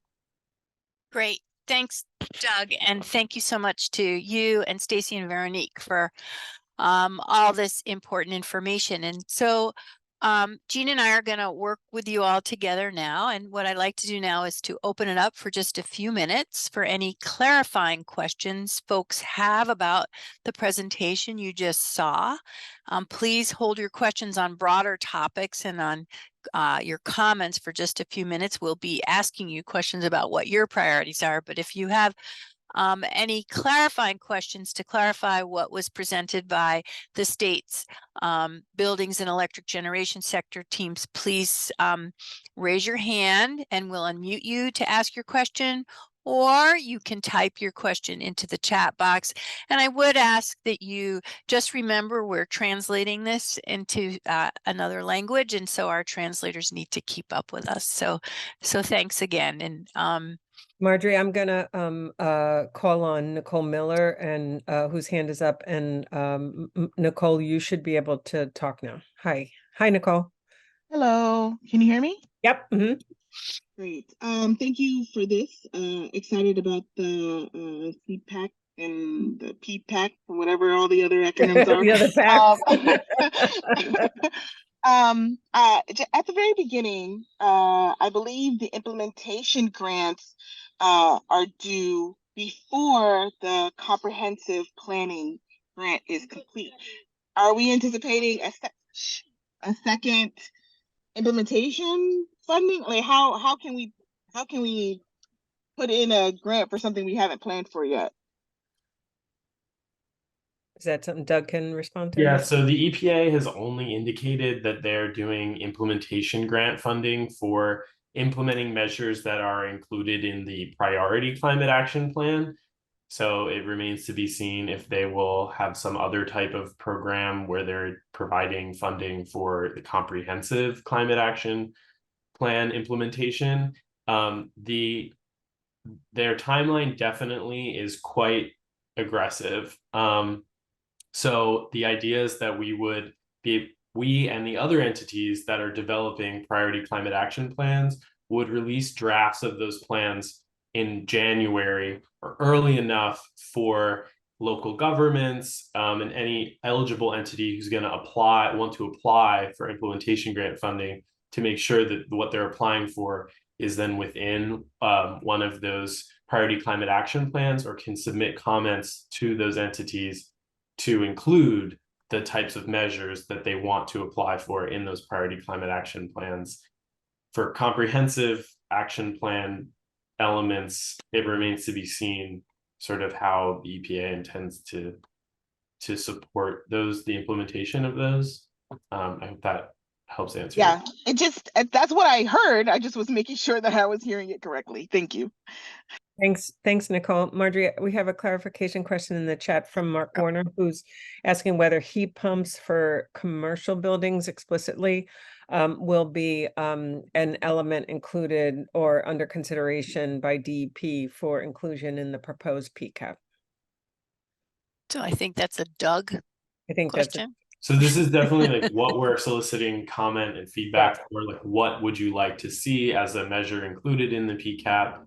Great. Thanks, Doug. And thank you so much to you and Stacy and Veronique for all this important information. And so Jean and I are going to work with you all together now. And what I'd like to do now is to open it up for just a few minutes for any clarifying questions folks have about the presentation you just saw. Please hold your questions on broader topics and on your comments for just a few minutes. We'll be asking you questions about what your priorities are. But if you have any clarifying questions to clarify what was presented by the state's buildings and electric generation sector teams, please raise your hand and we'll unmute you to ask your question, or you can type your question into the chat box. And I would ask that you just remember we're translating this into another language, and so our translators need to keep up with us. So thanks again. And Marjorie, I'm gonna call on Nicole Miller, and whose hand is up, and Nicole, you should be able to talk now. Hi, Nicole. Hello, can you hear me? Yep. Mm-hmm. Great. Thank you for this. Excited about the CPAC and the PPAC, whatever all the other acronyms are. The other at the very beginning, I believe the implementation grants are due before the comprehensive planning grant is complete. Are we anticipating a second implementation funding? Like how can we put in a grant for something we haven't planned for yet? Is that something Doug can respond to? Yeah, so the EPA has only indicated that they're doing implementation grant funding for implementing measures that are included in the priority climate action plan. So it remains to be seen if they will have some other type of program where they're providing funding for the comprehensive climate action plan implementation. Their timeline definitely is quite aggressive. So the idea is that we and the other entities that are developing priority climate action plans would release drafts of those plans in January or early enough for local governments and any eligible entity who's going to want to apply for implementation grant funding to make sure that what they're applying for is then within one of those priority climate action plans, or can submit comments to those entities to include the types of measures that they want to apply for in those priority climate action plans. For comprehensive action plan elements, it remains to be seen sort of how the EPA intends to support the implementation of those. I hope that helps answer. Yeah, that's what I heard. I just was making sure that I was hearing it correctly. Thank you. Thanks, Nicole. Marjorie, we have a clarification question in the chat from Mark Warner, who's asking whether heat pumps for commercial buildings explicitly will be an element included or under consideration by DEP for inclusion in the proposed PCAP. So I think that's a Doug I think that's question. So this is definitely like what we're soliciting comment and feedback for, like what would you like to see as a measure included in the PCAP?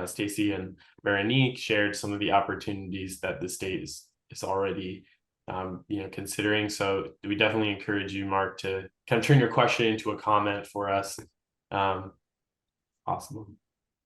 Stacy and Veronique shared some of the opportunities that the state is already considering. So we definitely encourage you, Mark, to kind of turn your question into a comment for us. Possible.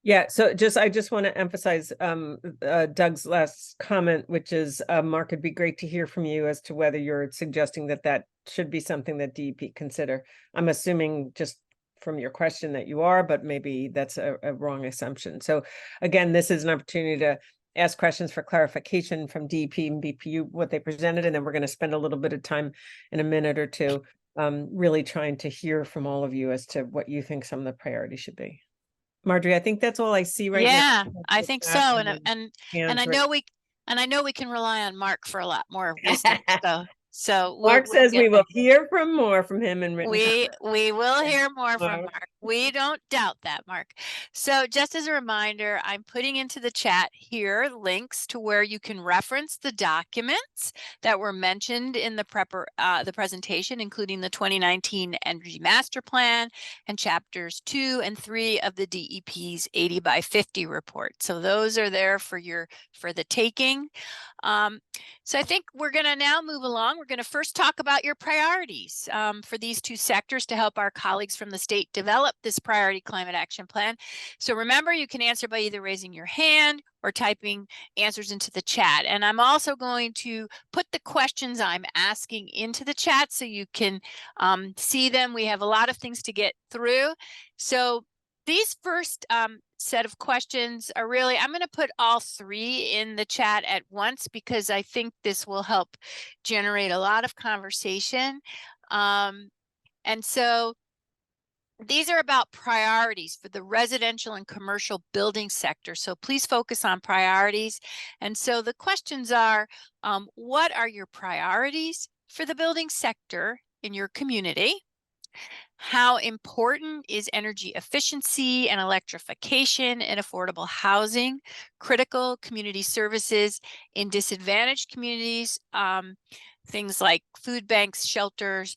Yeah, so I just want to emphasize Doug's last comment, which is, Mark, it'd be great to hear from you as to whether you're suggesting that should be something that DEP consider. I'm assuming just from your question that you are, but maybe that's a wrong assumption. So again, this is an opportunity to ask questions for clarification from DEP and BPU, what they presented, and then we're going to spend a little bit of time in a minute or two really trying to hear from all of you as to what you think some of the priorities should be. Marjorie, I think that's all I see right now. Yeah, I think so. And I know we can rely on Mark for a lot more wisdom. So Mark says we will hear from more from him in written we comment. will hear more from Mark. We don't doubt that, Mark. So just as a reminder, I'm putting into the chat here links to where you can reference the documents that were mentioned in the presentation, including the 2019 Energy Master Plan and chapters 2 and 3 of the DEP's 80 by 50 report. So those are there for the taking. So I think we're going to now move along. We're going to first talk about your priorities for these two sectors to help our colleagues from the state develop this priority climate action plan. So remember, you can answer by either raising your hand or typing answers into the chat. And I'm also going to put the questions I'm asking into the chat so you can see them. We have a lot of things to get through. So these first set of questions are really, I'm going to put all three in the chat at once because I think this will help generate a lot of conversation. And so these are about priorities for the residential and commercial building sector. So please focus on priorities. And so the questions are, what are your priorities for the building sector in your community? How important is energy efficiency and electrification and affordable housing, critical community services in disadvantaged communities, things like food banks, shelters,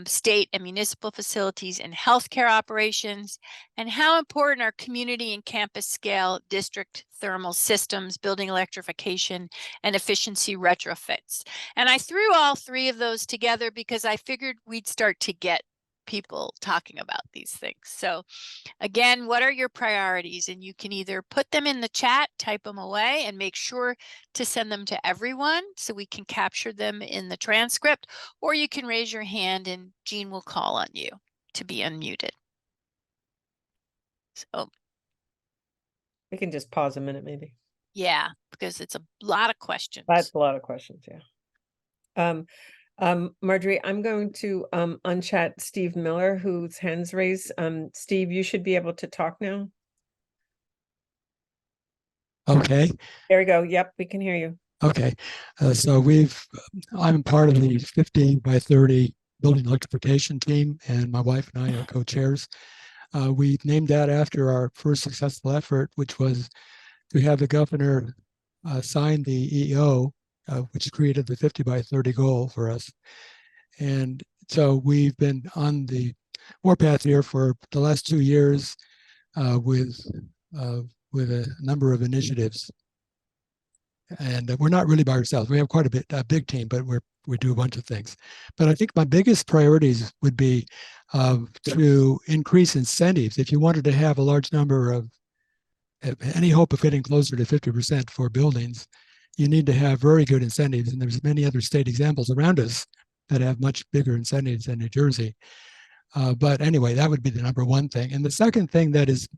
state and municipal facilities and healthcare operations, and how important are community and campus scale district thermal systems, building electrification, and efficiency retrofits. And I threw all three of those together because I figured we'd start to get people talking about these things. So again, what are your priorities? And you can either put them in the chat, type them away, and make sure to send them to everyone so we can capture them in the transcript, or you can raise your hand and Jean will call on you to be unmuted. So we can just pause a minute maybe. Yeah, because it's a lot of questions. That's a lot of questions, yeah. Marjorie, I'm going to unchat Steve Miller, whose hand's raised. Steve, you should be able to talk now. Okay. There we go. Yep, we can hear you. Okay. So I'm part of the 50 by 30 building electrification team, and my wife and I are co-chairs. We named that after our first successful effort, which was to have the governor sign the EO, which created the 50 by 30 goal for us. And so we've been on the warpath here for the last 2 years with a number of initiatives. And we're not really by ourselves. We have quite a big team, but we do a bunch of things. But I think my biggest priorities would be to increase incentives. If you wanted to have a large number of any hope of getting closer to 50% for buildings, you need to have very good incentives. And there's many other state examples around us that have much bigger incentives than New Jersey. But anyway, that would be the number one thing. And the second thing that is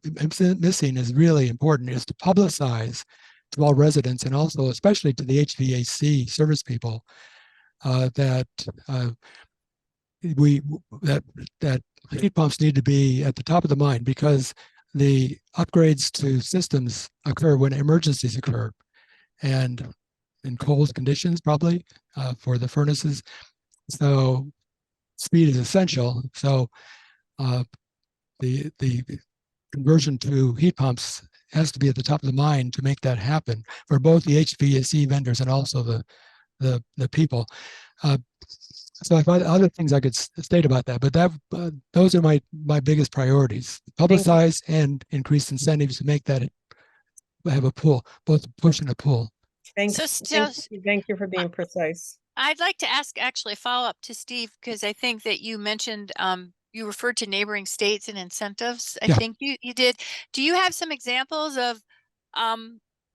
missing is really important is to publicize to all residents and also especially to the HVAC service people that heat pumps need to be at the top of the mind, because the upgrades to systems occur when emergencies occur, and in cold conditions probably for the furnaces. So speed is essential. So the conversion to heat pumps has to be at the top of the mind to make that happen for both the HVAC vendors and also the people. So I find other things I could state about that, but that those are my biggest priorities: publicize and increase incentives to make that have a pull, both a push and a pull. Thank you for being precise. I'd like to ask actually a follow-up to Steve, because I think that you mentioned you referred to neighboring states and incentives. I think you did. Do you have some examples of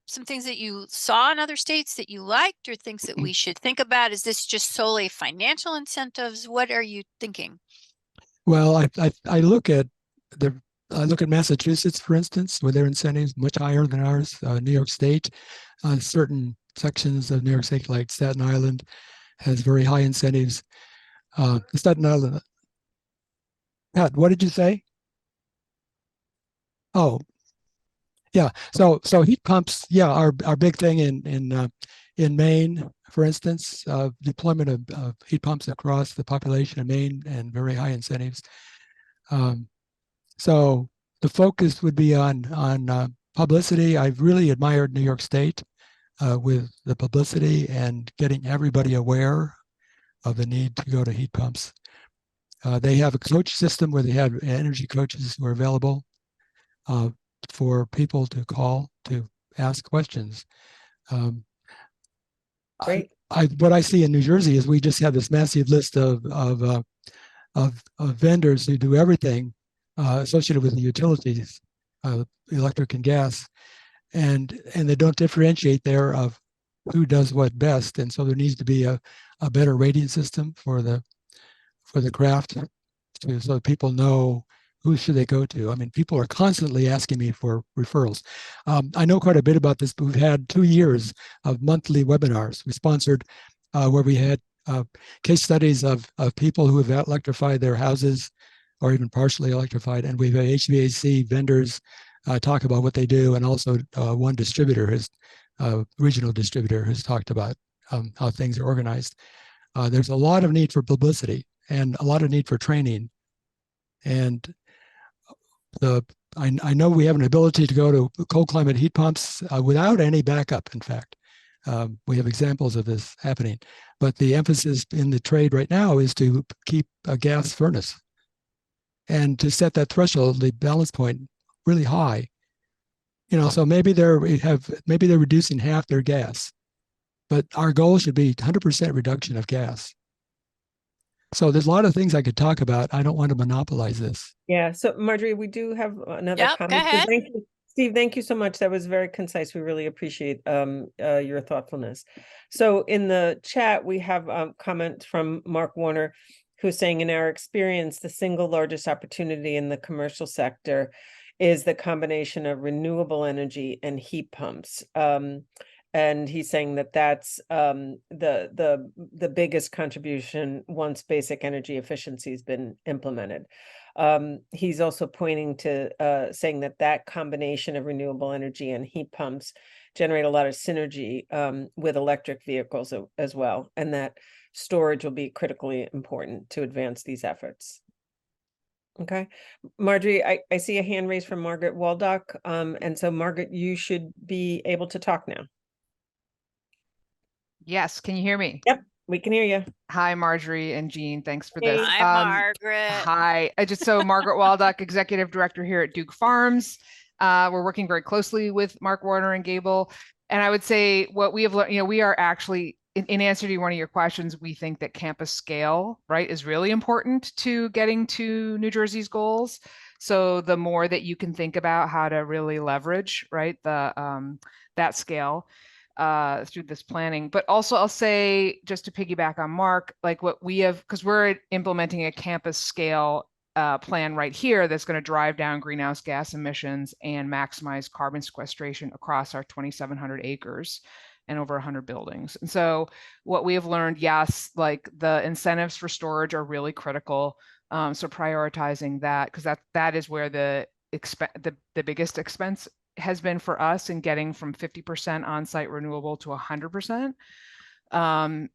some things that you saw in other states that you liked, or things that we should think about? Is this just solely financial incentives? What are you thinking? Well, I look at Massachusetts, for instance, where their incentives much higher than ours. New York State, certain sections of New York State, like Staten Island, has very high incentives. Staten Island. Pat, what did you say? Oh, yeah. So heat pumps, yeah, are big thing in Maine, for instance. Deployment of heat pumps across the population of Maine, and very high incentives. So the focus would be on publicity. I've really admired New York State with the publicity and getting everybody aware of the need to go to heat pumps. They have a coach system where they have energy coaches who are available for people to call to ask questions. Great. What I see in New Jersey is we just have this massive list of vendors who do everything associated with the utilities, electric and gas, and they don't differentiate there of who does what best. And so there needs to be a better rating system for the craft, so that people know who should they go to. I mean, people are constantly asking me for referrals. I know quite a bit about this, but we've had 2 years of monthly webinars. We sponsored where we had case studies of people who have electrified their houses or even partially electrified, and we've had HVAC vendors talk about what they do, and also one distributor, regional distributor, has talked about how things are organized. There's a lot of need for publicity and a lot of need for training. And I know we have an ability to go to cold climate heat pumps without any backup, in fact. We have examples of this happening. But the emphasis in the trade right now is to keep a gas furnace and to set that threshold, the balance point, really high. So maybe they're reducing half their gas, but our goal should be 100% reduction of gas. So there's a lot of things I could talk about. I don't want to monopolize this. Yeah. So Marjorie, we do have another comment. Go ahead. Thank you, Steve. Thank you so much. That was very concise. We really appreciate your thoughtfulness. So in the chat, we have a comment from Mark Warner, who's saying, in our experience, the single largest opportunity in the commercial sector is the combination of renewable energy and heat pumps. And he's saying that that's the biggest contribution once basic energy efficiency has been implemented. He's also pointing to saying that combination of renewable energy and heat pumps generate a lot of synergy with electric vehicles as well, and that storage will be critically important to advance these efforts. Okay, Marjorie, I see a hand raised from Margaret Waldock. And so Margaret, you should be able to talk now. Yes, can you hear me? Yep, we can hear you. Hi, Marjorie and Jean. Thanks for this. Hi, Margaret. Hi. Margaret Waldock, Executive Director here at Duke Farms. We're working very closely with Mark Warner and Gable. And I would say what we have learned, we are actually, in answer to one of your questions, we think that campus scale, right, is really important to getting to New Jersey's goals. So the more that you can think about how to really leverage, right, that scale through this planning. But also I'll say, just to piggyback on Mark, like what we have, because we're implementing a campus scale plan right here that's going to drive down greenhouse gas emissions and maximize carbon sequestration across our 2,700 acres and over 100 buildings. And so what we have learned, yes, like the incentives for storage are really critical. So prioritizing that, because that is where the the biggest expense has been for us in getting from 50% on-site renewable to 100%. And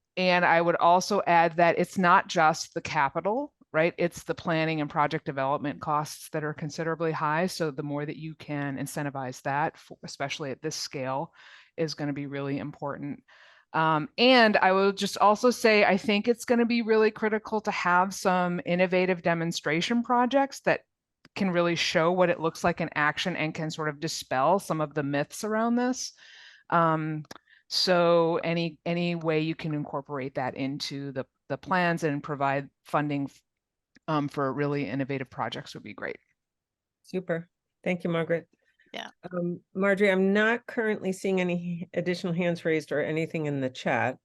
I would also add that it's not just the capital, right? It's the planning and project development costs that are considerably high. So the more that you can incentivize that, especially at this scale, is going to be really important. And I will just also say, I think it's going to be really critical to have some innovative demonstration projects that can really show what it looks like in action and can sort of dispel some of the myths around this. So any way you can incorporate that into the plans and provide funding for really innovative projects would be great. Super. Thank you, Margaret. Yeah. Marjorie, I'm not currently seeing any additional hands raised or anything in the chat.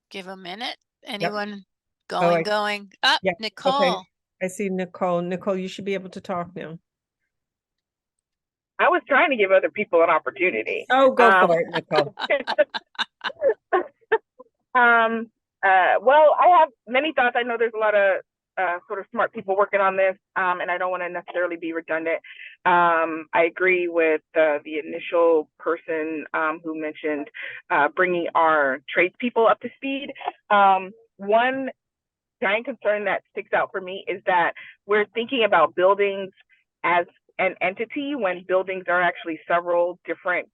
Give a minute. Anyone I- going? Up, Yeah, Nicole. okay. I see Nicole. Nicole, you should be able to talk now. I was trying to give other people an opportunity. Oh, go for it, Nicole. Well, I have many thoughts. I know there's a lot of sort of smart people working on this, and I don't want to necessarily be redundant. I agree with the initial person who mentioned bringing our tradespeople up to speed. One giant concern that sticks out for me is that we're thinking about buildings as an entity when buildings are actually several different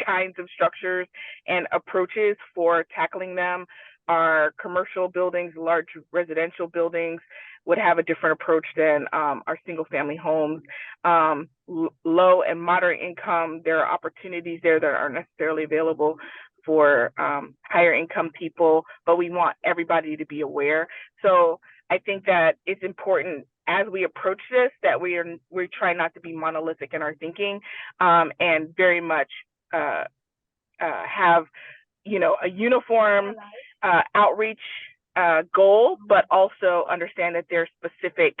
kinds of structures and approaches for tackling them. Our commercial buildings, large residential buildings would have a different approach than our single family homes. Low and moderate income, there are opportunities there that aren't necessarily available for higher income people, but we want everybody to be aware. So I think that it's important as we approach this that we try not to be monolithic in our thinking, and very much have a uniform outreach goal, but also understand that there's specific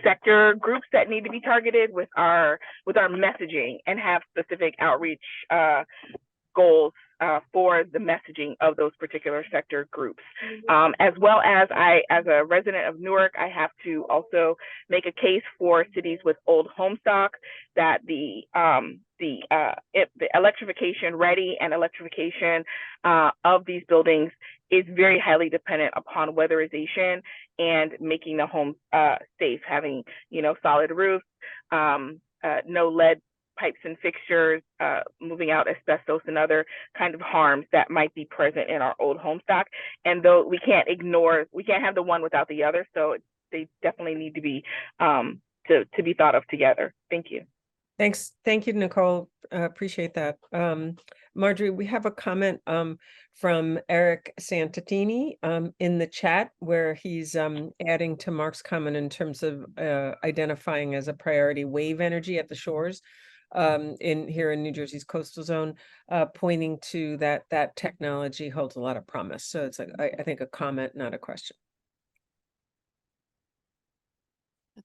sector groups that need to be targeted with our messaging, and have specific outreach goals for the messaging of those particular sector groups. As well as as a resident of Newark, I have to also make a case for cities with old home stock that the electrification ready and electrification of these buildings is very highly dependent upon weatherization and making the home safe, having solid roofs, no lead pipes and fixtures, moving out asbestos and other kind of harms that might be present in our old home stock. And though we can't have the one without the other, so they definitely need to be to be thought of together. Thank you. Thanks. Thank you, Nicole. Appreciate that. Marjorie, we have a comment from Eric Santatini in the chat where he's adding to Mark's comment in terms of identifying as a priority wave energy at the shores here in New Jersey's coastal zone, pointing to that technology holds a lot of promise. So it's I think a comment, not a question.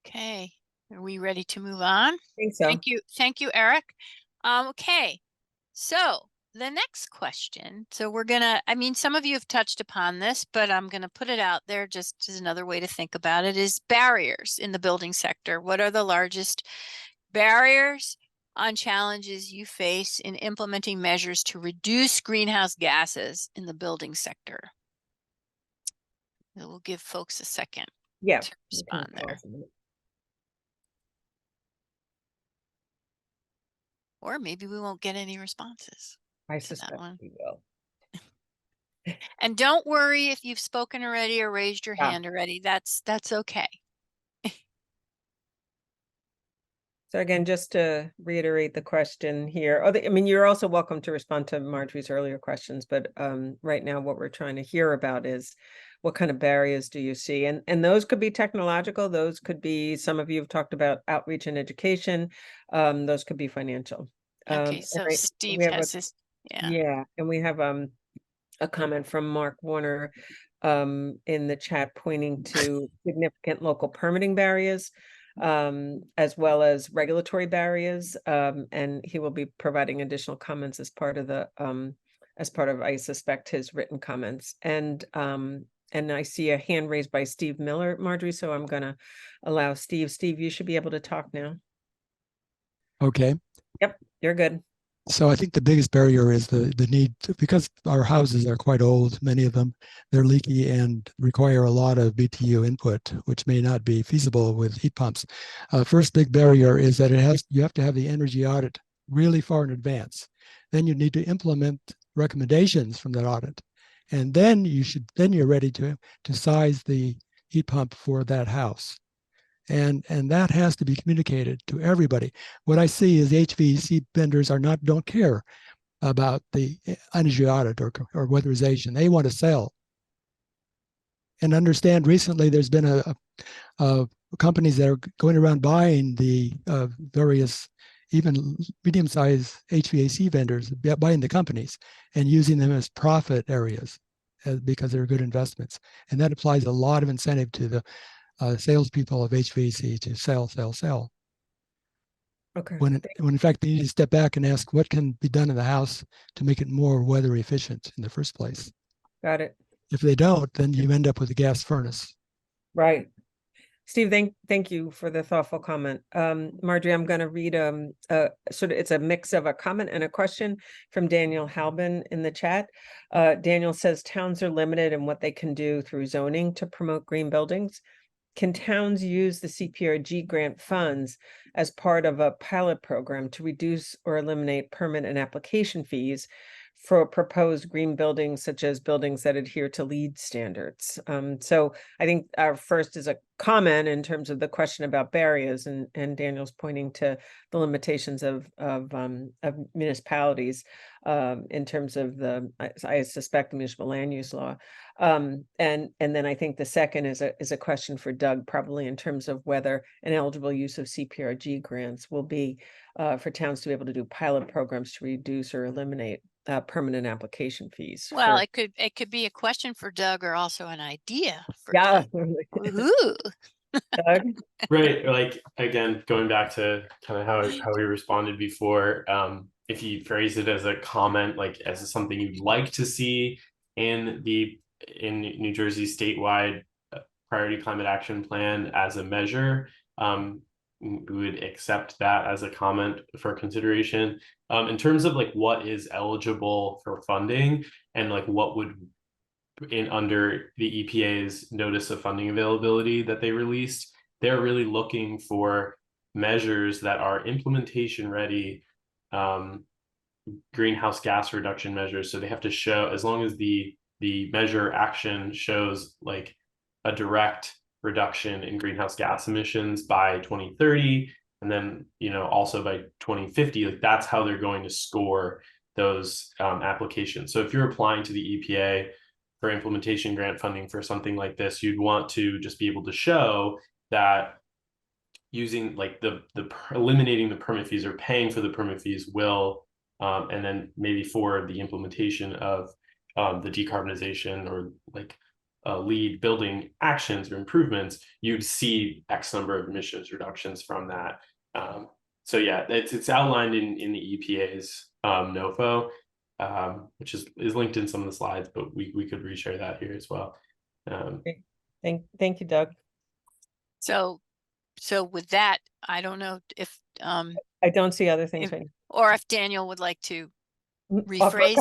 Okay. Are we ready to move on? I think so. Thank you, Eric. Okay. So the next question. So we're gonna, some of you have touched upon this, but I'm gonna put it out there just as another way to think about it, is barriers in the building sector. What are the largest barriers on challenges you face in implementing measures to reduce greenhouse gases in the building sector? We'll give folks a second to respond there. Or maybe we won't get any responses. I suspect we will. And don't worry if you've spoken already or raised your hand already. That's okay. So again, just to reiterate the question here, you're also welcome to respond to Marjorie's earlier questions, but right now what we're trying to hear about is what kind of barriers do you see? And those could be technological, those could be, some of you have talked about outreach and education, those could be financial. Okay, so Steve has this, yeah, and we have a comment from Mark Warner in the chat pointing to significant local permitting barriers, as well as regulatory barriers, and he will be providing additional comments as part of I suspect his written comments. And I see a hand raised by Steve Miller, Marjorie, so I'm going to allow Steve. Steve, you should be able to talk now. Okay. Yep, you're good. So I think the biggest barrier is the need to, because our houses are quite old, many of them, they're leaky and require a lot of BTU input, which may not be feasible with heat pumps. First big barrier is that you have to have the energy audit really far in advance. Then you need to implement recommendations from that audit. And then you're ready to size the heat pump for that house. And that has to be communicated to everybody. What I see is HVAC vendors don't care about the energy audit or weatherization. They want to sell. And understand recently there's been a companies that are going around buying the various even medium-sized HVAC vendors, buying the companies and using them as profit areas because they're good investments. And that applies a lot of incentive to the salespeople of HVAC to sell. Okay. When in fact they need to step back and ask what can be done in the house to make it more weather efficient in the first place. Got it. If they don't, then you end up with a gas furnace. Right. Steve, thank you for the thoughtful comment. Marjorie, I'm going to read it's a mix of a comment and a question from Daniel Halbin in the chat. Daniel says towns are limited in what they can do through zoning to promote green buildings. Can towns use the CPRG grant funds as part of a pilot program to reduce or eliminate permit and application fees for proposed green buildings, such as buildings that adhere to LEED standards? So I think our first is a comment in terms of the question about barriers, and Daniel's pointing to the limitations of municipalities in terms of I suspect the municipal land use law. And then I think the second is a question for Doug, probably in terms of whether an eligible use of CPRG grants will be for towns to be able to do pilot programs to reduce or eliminate permanent application fees. Well, it could be a question for Doug or also an idea for yeah. Doug. Ooh. Doug? Right. Like, again, going back to kind of how we responded before, if you phrase it as a comment, like as something you'd like to see in New Jersey statewide priority climate action plan as a measure, we would accept that as a comment for consideration. In terms of like what is eligible for funding and like what would under the EPA's notice of funding availability that they released, they're really looking for measures that are implementation ready, greenhouse gas reduction measures. So they have to show, as long as the measure action shows like a direct reduction in greenhouse gas emissions by 2030, and then also by 2050, like that's how they're going to score those applications. So if you're applying to the EPA for implementation grant funding for something like this, you'd want to just be able to show that using like the eliminating the permit fees or paying for the permit fees will, and then maybe for the implementation of the decarbonization or like LEED building actions or improvements, you'd see X number of emissions reductions from that. So yeah, it's outlined in the EPA's NOFO, which is linked in some of the slides, but we could reshare that here as well. Thank you, Doug. So with that, I don't know if I don't see other things right now. Or if Daniel would like to Offer a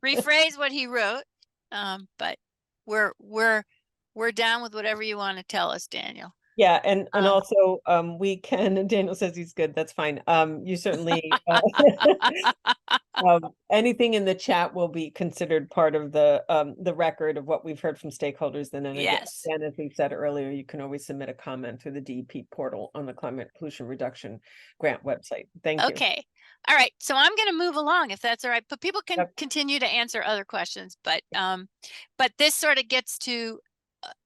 rephrase what he wrote. But we're down with whatever you want to tell us, Daniel. Yeah, and also we can, and Daniel says he's good, that's fine. You certainly anything in the chat will be considered part of the record of what we've heard from stakeholders. Then yes. And as we said earlier, you can always submit a comment through the DEP portal on the Climate Pollution Reduction Grant website. Thank you. Okay. All right. So I'm going to move along if that's all right, but people can continue to answer other questions, but this sort of gets to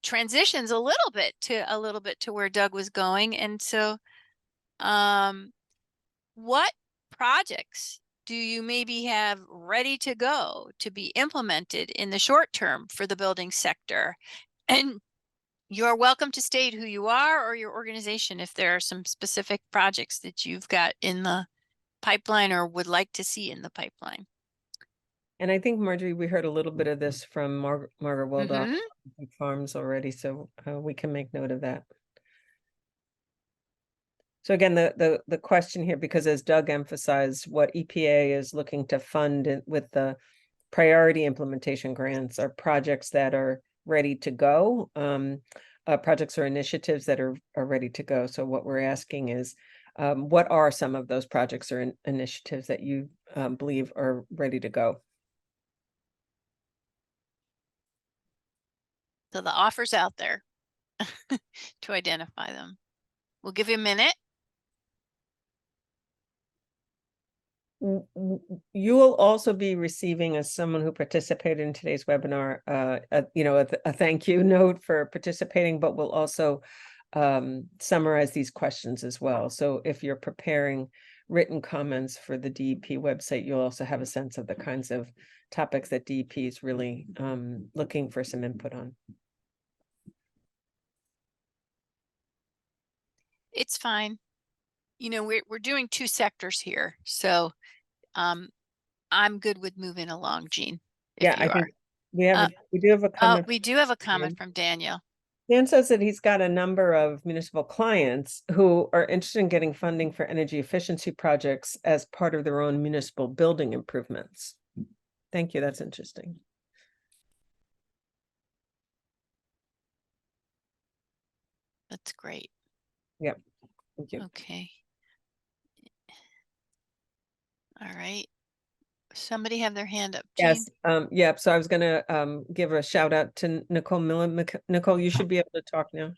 transitions a little bit to where Doug was going. And so what projects do you maybe have ready to go to be implemented in the short term for the building sector? And you're welcome to state who you are or your organization if there are some specific projects that you've got in the pipeline or would like to see in the pipeline. And I think, Marjorie, we heard a little bit of this from Margaret Waldock Farms already, so we can make note of that. So again, the question here, because as Doug emphasized, what EPA is looking to fund with the priority implementation grants are projects that are ready to go, projects or initiatives that are ready to go. So what we're asking is, what are some of those projects or initiatives that you believe are ready to go? So the offer's out there to identify them. We'll give you a minute. You will also be receiving, as someone who participated in today's webinar, a thank you note for participating, but we'll also summarize these questions as well. So if you're preparing written comments for the DEP website, you'll also have a sense of the kinds of topics that DEP is really looking for some input on. It's fine. You know, we're doing 2 sectors here, so I'm good with moving along, Jean. Yeah, I think we have we do have a comment. We do have a comment from Daniel. Dan says that he's got a number of municipal clients who are interested in getting funding for energy efficiency projects as part of their own municipal building improvements. Thank you. That's interesting. That's great. Yep. Thank you. Okay. All right. Somebody have their hand up, Jean? Yes. Yep. So I was going to give a shout out to Nicole Millen. Nicole, you should be able to talk now.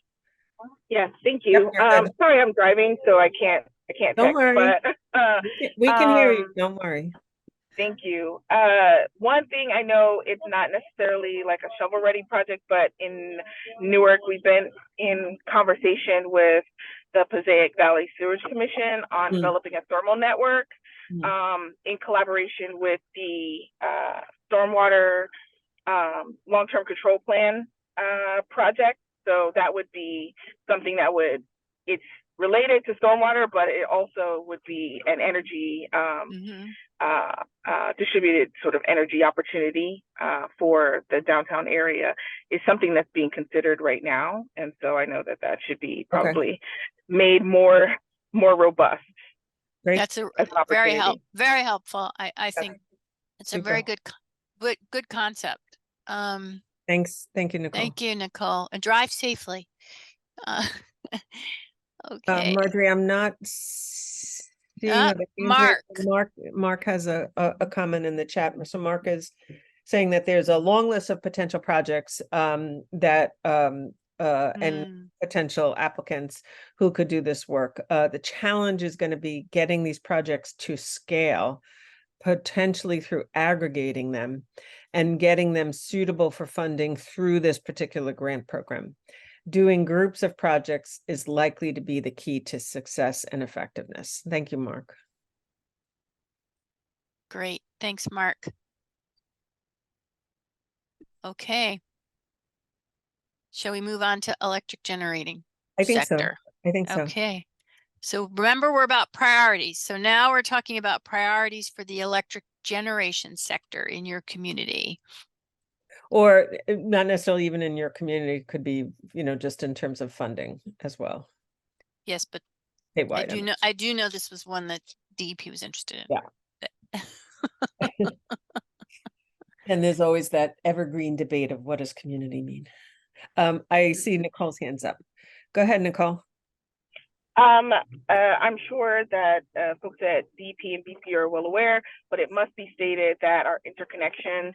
Yes, thank you. Yep, sorry, I'm driving, so I can't Don't text, worry. but We can hear you. Don't worry. Thank you. One thing I know, it's not necessarily like a shovel-ready project, but in Newark, we've been in conversation with the Passaic Valley Sewage Commission on developing a thermal network in collaboration with the stormwater long-term control plan project. So that would be something that it's related to stormwater, but it also would be an energy distributed sort of energy opportunity for the downtown area is something that's being considered right now. And so I know that should be probably made more robust. Great. That's a very helpful. I think it's a very good concept. Thanks. Thank you, Nicole. Thank you, Nicole. And drive safely. Okay. Marjorie, I'm not seeing Mark. Mark has a comment in the chat. So Mark is saying that there's a long list of potential projects that and potential applicants who could do this work. The challenge is going to be getting these projects to scale, potentially through aggregating them and getting them suitable for funding through this particular grant program. Doing groups of projects is likely to be the key to success and effectiveness. Thank you, Mark. Great. Thanks, Mark. Okay. Shall we move on to electric generating sector? I think so. Okay. So remember, we're about priorities. So now we're talking about priorities for the electric generation sector in your community. Or not necessarily even in your community, could be, just in terms of funding as well. Yes, but statewide, I do know this was one that DEP was interested in. Yeah. And there's always that evergreen debate of what does community mean? I see Nicole's hands up. Go ahead, Nicole. I'm sure that folks at DEP and BP are well aware, but it must be stated that our interconnection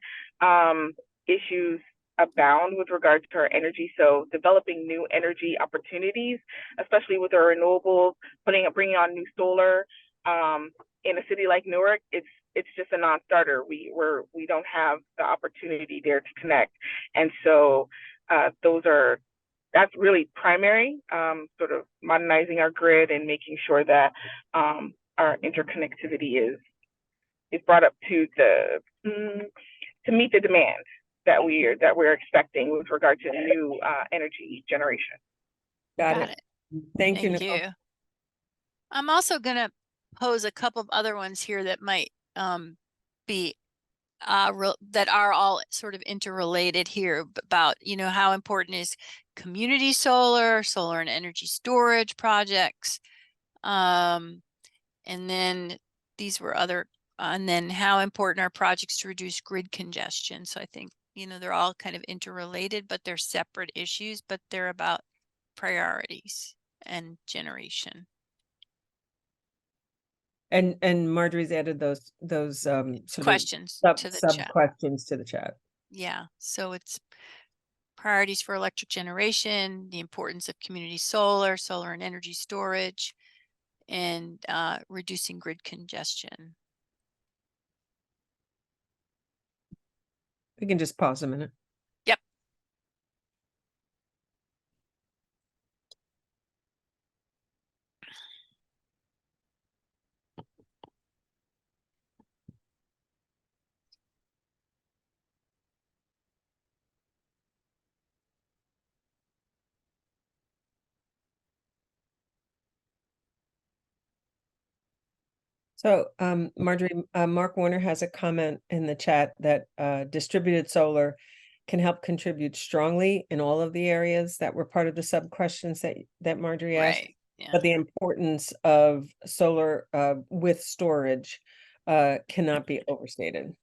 issues abound with regards to our energy. So developing new energy opportunities, especially with our renewables, bringing on new solar in a city like Newark, it's just a non-starter. We don't have the opportunity there to connect, and so that's really primary, sort of modernizing our grid and making sure that our interconnectivity is brought up to meet the demand that we're expecting with regard to new energy generation. Got it. Thank you, Nicole. I'm also going to pose a couple of other ones here that might be that are all sort of interrelated here about, how important is community solar and energy storage projects, And then these were other, and then how important are projects to reduce grid congestion? So I think, you know, they're all kind of interrelated, but they're separate issues, but they're about priorities and generation. And Marjorie's added those sort Questions of to the sub chat. questions to the chat. Yeah, so it's priorities for electric generation, the importance of community solar, solar and energy storage, and reducing grid congestion. We can just pause a minute. Yep. So, Marjorie, Mark Warner has a comment in the chat that distributed solar can help contribute strongly in all of the areas that were part of the sub questions that Marjorie asked. Right. Yeah. But the importance of solar with storage cannot be overstated.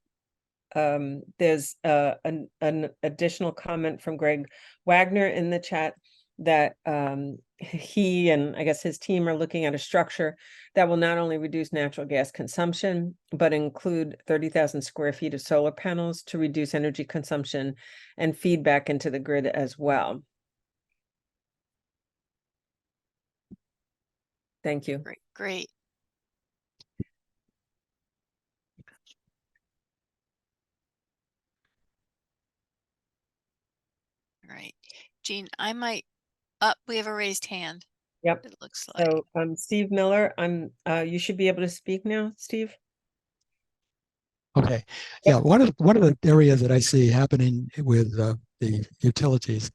There's an additional comment from Greg Wagner in the chat that he and I guess his team are looking at a structure that will not only reduce natural gas consumption, but include 30,000 square feet of solar panels to reduce energy consumption and feedback into the grid as well. Thank you. Great. Great. All right. Jean, I might we have a raised hand. Yep. It looks like. So Steve Miller, you should be able to speak now, Steve. Okay. Yeah, one of the areas that I see happening with the utilities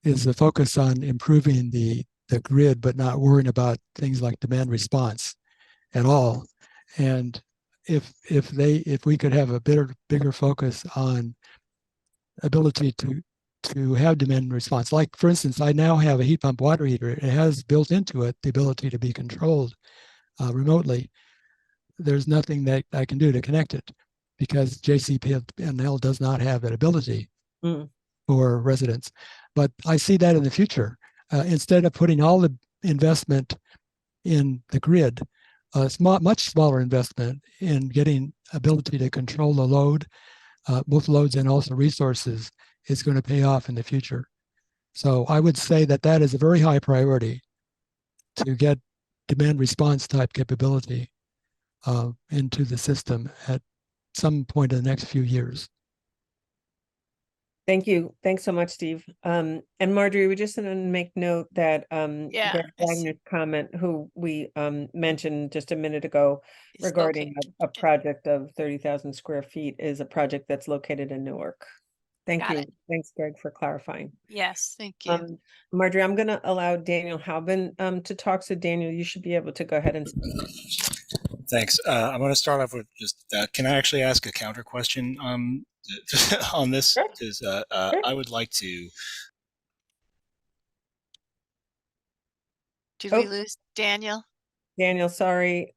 is the focus on improving the grid, but not worrying about things like demand response at all. And if we could have a bigger focus on ability to have demand response, like for instance, I now have a heat pump water heater. It has built into it the ability to be controlled remotely. There's nothing that I can do to connect it because JCP&L does not have that ability for residents. But I see that in the future. Instead of putting all the investment in the grid, much smaller investment in getting ability to control the load, both loads and also resources, is going to pay off in the future. So I would say that that is a very high priority to get demand response type capability into the system at some point in the next few years. Thank you. Thanks so much, Steve. And Marjorie, we just want to make note that Yeah, Greg Wagner's comment, who we mentioned just a minute ago regarding a project of 30,000 square feet, is a project that's located in Newark. Thank you. Thanks, Greg, for clarifying. Yes, thank you. Marjorie, I'm going to allow Daniel Halbin to talk. So Daniel, you should be able to go ahead and speak. Thanks. I'm going to start off with just, can I actually ask a counter question on this? Because Sure. I would like to. Did we lose Daniel? Daniel, sorry.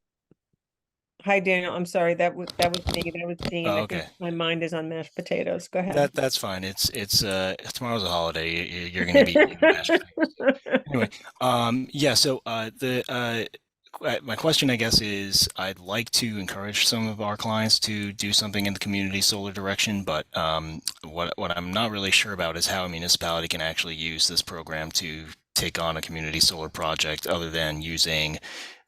Hi, Daniel. I'm sorry. That was me. That was Dean. Oh, I okay. think my mind is on mashed potatoes. Go ahead. That's fine. It's tomorrow's a holiday. You're going to be eating mashed potatoes. Anyway, yeah. So my question, I guess, is I'd like to encourage some of our clients to do something in the community solar direction, but what I'm not really sure about is how a municipality can actually use this program to take on a community solar project other than using,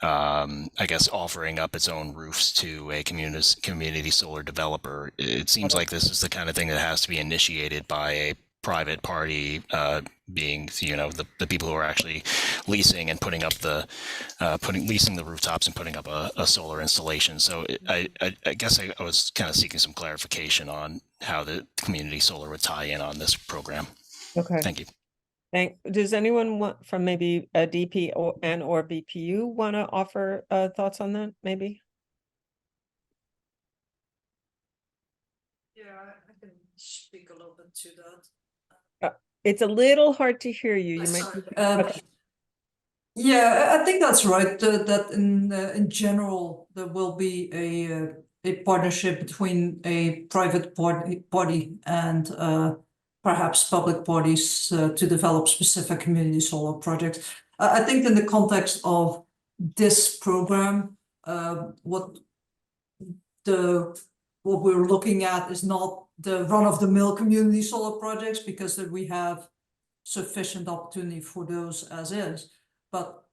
I guess, offering up its own roofs to a community solar developer. It seems like this is the kind of thing that has to be initiated by a private party, being, you know, the people who are actually leasing and putting up leasing the rooftops and putting up a solar installation. So I guess I was kind of seeking some clarification on how the community solar would tie in on this program. Okay. Thank you. Does anyone want from maybe a DP or BPU want to offer thoughts on that? Maybe. Yeah, I can speak a little bit to that. It's a little hard to hear you. You might. Sorry. Yeah, I think that's right. That in general there will be a partnership between a private body and perhaps public bodies to develop specific community solar projects. I think in the context of this program, what we're looking at is not the run-of-the-mill community solar projects, because that we have sufficient opportunity for those as is, but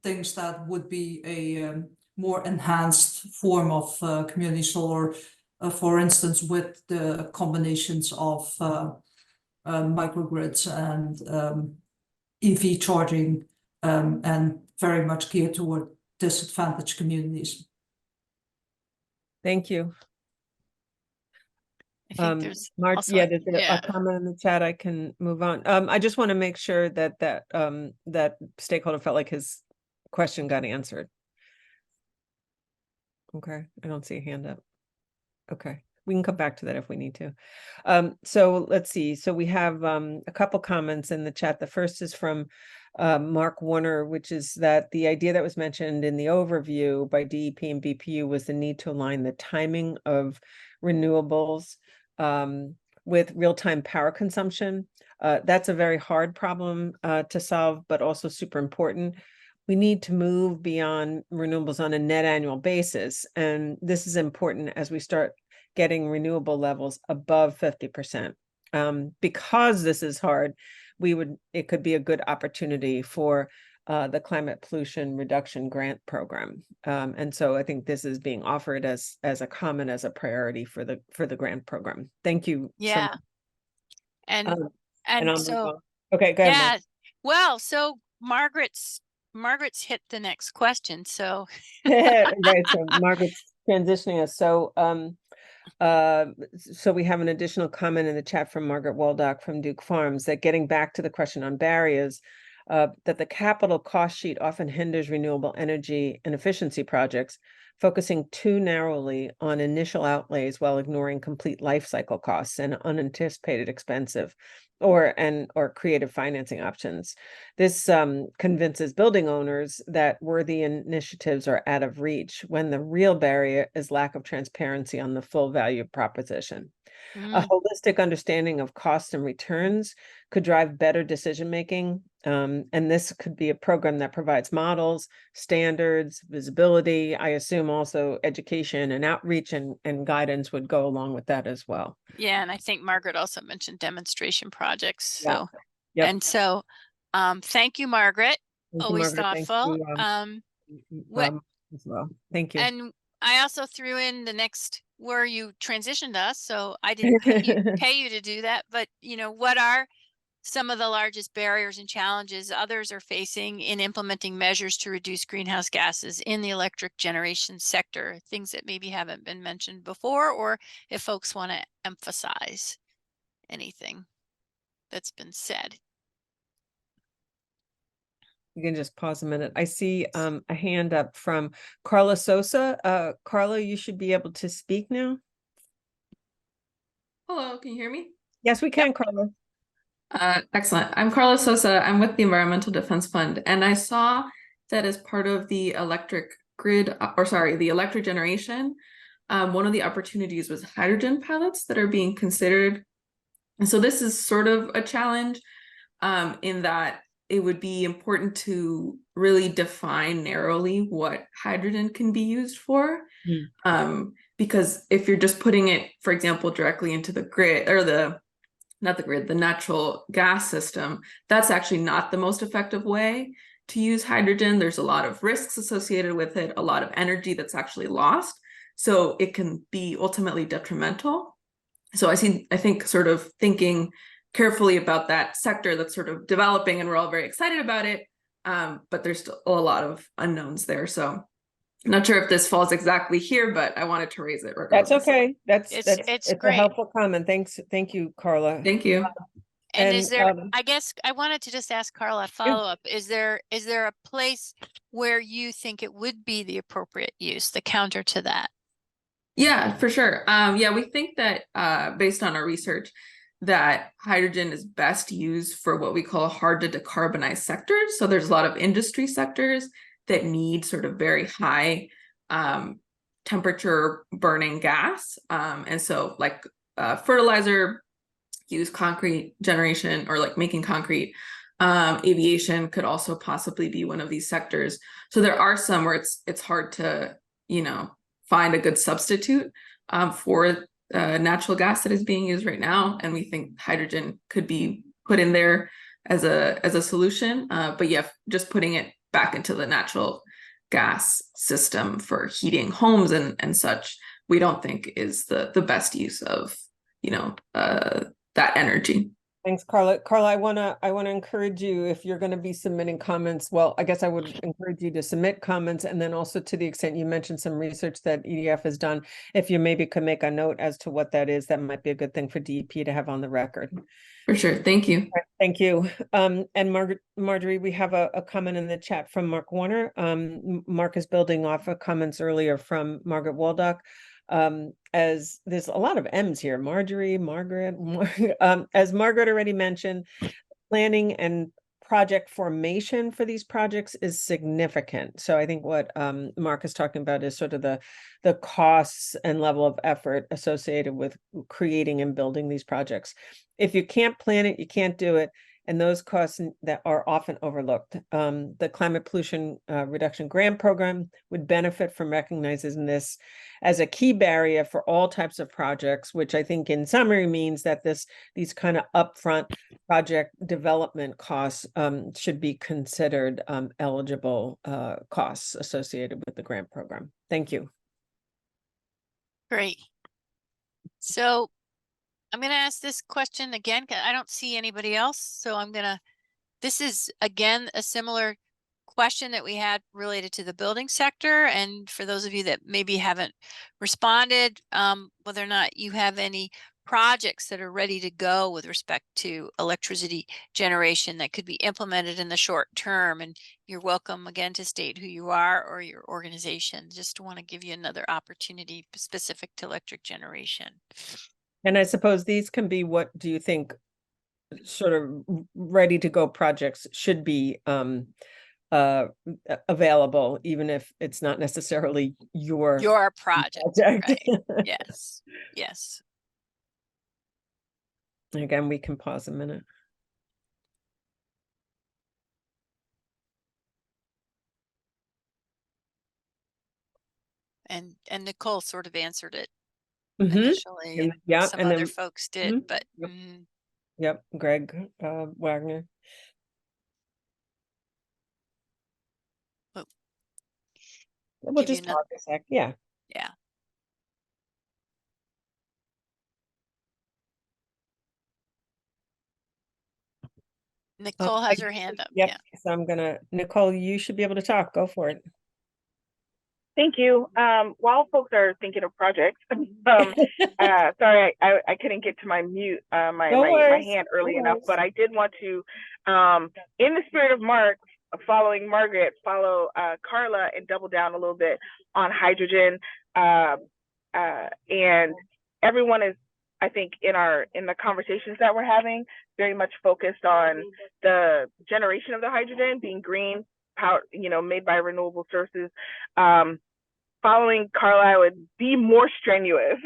things that would be a more enhanced form of community solar, for instance, with the combinations of microgrids and EV charging, and very much geared toward disadvantaged communities. Thank you. I think there's Mark, also yeah, there's a comment in the chat. I can move on. I just want to make sure that that stakeholder felt like his question got answered. Okay, I don't see a hand up. Okay, we can come back to that if we need to. So let's see. So we have a couple comments in the chat. The first is from Mark Warner, which is that the idea that was mentioned in the overview by DEP and BPU was the need to align the timing of renewables with real-time power consumption. That's a very hard problem to solve, but also super important. We need to move beyond renewables on a net annual basis. And this is important as we start getting renewable levels above 50%. Because this is hard, it could be a good opportunity for the climate pollution reduction grant program. And so I think this is being offered as a comment, as a priority for the grant program. Thank you. Yeah. So and so, okay, go ahead. yeah, Mark. well, so Margaret's hit the next question. So right, so Margaret's transitioning us. So so we have an additional comment in the chat from Margaret Waldock from Duke Farms, that getting back to the question on barriers, that the capital cost sheet often hinders renewable energy and efficiency projects, focusing too narrowly on initial outlays while ignoring complete life cycle costs and unanticipated expensive or creative financing options. This convinces building owners that worthy initiatives are out of reach, when the real barrier is lack of transparency on the full value proposition. A holistic understanding of costs and returns could drive better decision making. And this could be a program that provides models, standards, visibility. I assume also education and outreach and guidance would go along with that as well. yeah, and I think Margaret also mentioned demonstration projects. So Yep. and so thank you, Margaret. Thank you, Always Margaret. thoughtful. As well. Thank you. And I also threw in the next where you transitioned us, so I didn't pay you to do that, but what are some of the largest barriers and challenges others are facing in implementing measures to reduce greenhouse gases in the electric generation sector, things that maybe haven't been mentioned before, or if folks want to emphasize anything that's been said. You can just pause a minute. I see a hand up from Carla Sosa. Carla, you should be able to speak now. Hello, can you hear me? Yes, we can, Carla. Excellent. I'm Carla Sosa. I'm with the Environmental Defense Fund, and I saw that as part of the electric grid, the electric generation, one of the opportunities was hydrogen pilots that are being considered. And so this is sort of a challenge in that it would be important to really define narrowly what hydrogen can be used for. Because if you're just putting it, for example, directly into the grid, or the natural gas system, that's actually not the most effective way to use hydrogen. There's a lot of risks associated with it, a lot of energy that's actually lost. So it can be ultimately detrimental. So I think sort of thinking carefully about that sector that's sort of developing, and we're all very excited about it, but there's still a lot of unknowns there. So I'm not sure if this falls exactly here, but I wanted to raise it regardless. That's okay. It's great. a helpful comment. Thank you, Carla. Thank you. And is there, I guess I wanted to just ask Carla a follow-up. Is there a place where you think it would be the appropriate use, the counter to that? Yeah, for sure. Yeah, we think that based on our research, that hydrogen is best used for what we call hard to decarbonize sectors. So there's a lot of industry sectors that need sort of very high temperature burning gas. And so like fertilizer, use concrete generation, or like making concrete. Aviation could also possibly be one of these sectors. So there are some where it's hard to, you know, find a good substitute for natural gas that is being used right now. And we think hydrogen could be put in there as a solution. But yeah, just putting it back into the natural gas system for heating homes and such, we don't think is the best use of, you know, that energy. Thanks, Carla. Carla, I wanna encourage you, if you're gonna be submitting comments, well, I guess I would encourage you to submit comments, and then also to the extent you mentioned some research that EDF has done, if you maybe could make a note as to what that is, that might be a good thing for DEP to have on the record. For sure. Thank you. Thank you. And Marjorie, we have a comment in the chat from Mark Warner. Mark is building off of comments earlier from Margaret Waldock. As there's a lot of M's here, Marjorie, Margaret, as Margaret already mentioned, planning and project formation for these projects is significant. So I think what Mark is talking about is sort of the costs and level of effort associated with creating and building these projects. If you can't plan it, you can't do it. And those costs that are often overlooked. The Climate Pollution Reduction Grant Program would benefit from recognizing this as a key barrier for all types of projects, which I think in summary means that these kind of upfront project development costs should be considered eligible costs associated with the grant program. Thank you. Great. So I'm going to ask this question again. I don't see anybody else. So this is again, a similar question that we had related to the building sector. And for those of you that maybe haven't responded, whether or not you have any projects that are ready to go with respect to electricity generation that could be implemented in the short term. And you're welcome again to state who you are or your organization. Just want to give you another opportunity specific to electric generation. And I suppose these can be, what do you think sort of ready to go projects should be available, even if it's not necessarily your project. Right. Yes. Yes. Again, we can pause a minute. And Nicole sort of answered it initially, and yeah, some and other then, folks did, but yep, Greg Wagner. We'll just talk a sec. Yeah. Yeah. Nicole has her hand up. Yep. Yeah. So Nicole, you should be able to talk. Go for it. Thank you. While folks are thinking of projects, sorry, I couldn't get to my mute, my hand early enough, but I did want to, in the spirit of Mark, following Margaret, follow Carla and double down a little bit on hydrogen. And everyone is, I think, in the conversations that we're having, very much focused on the generation of the hydrogen being green, power, made by renewable sources. Following Carla, I would be more strenuous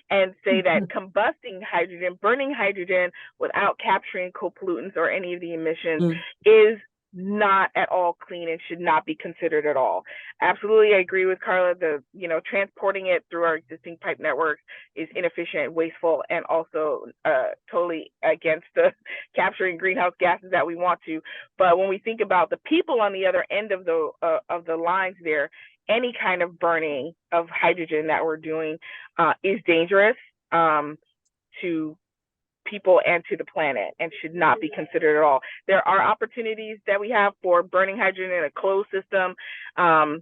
and say that combusting hydrogen, burning hydrogen without capturing co-pollutants or any of the emissions is not at all clean and should not be considered at all. Absolutely, I agree with Carla. Transporting it through our existing pipe network is inefficient, wasteful, and also totally against the capturing greenhouse gases that we want to. But when we think about the people on the other end of the lines there, any kind of burning of hydrogen that we're doing is dangerous to people and to the planet and should not be considered at all. There are opportunities that we have for burning hydrogen in a closed system. I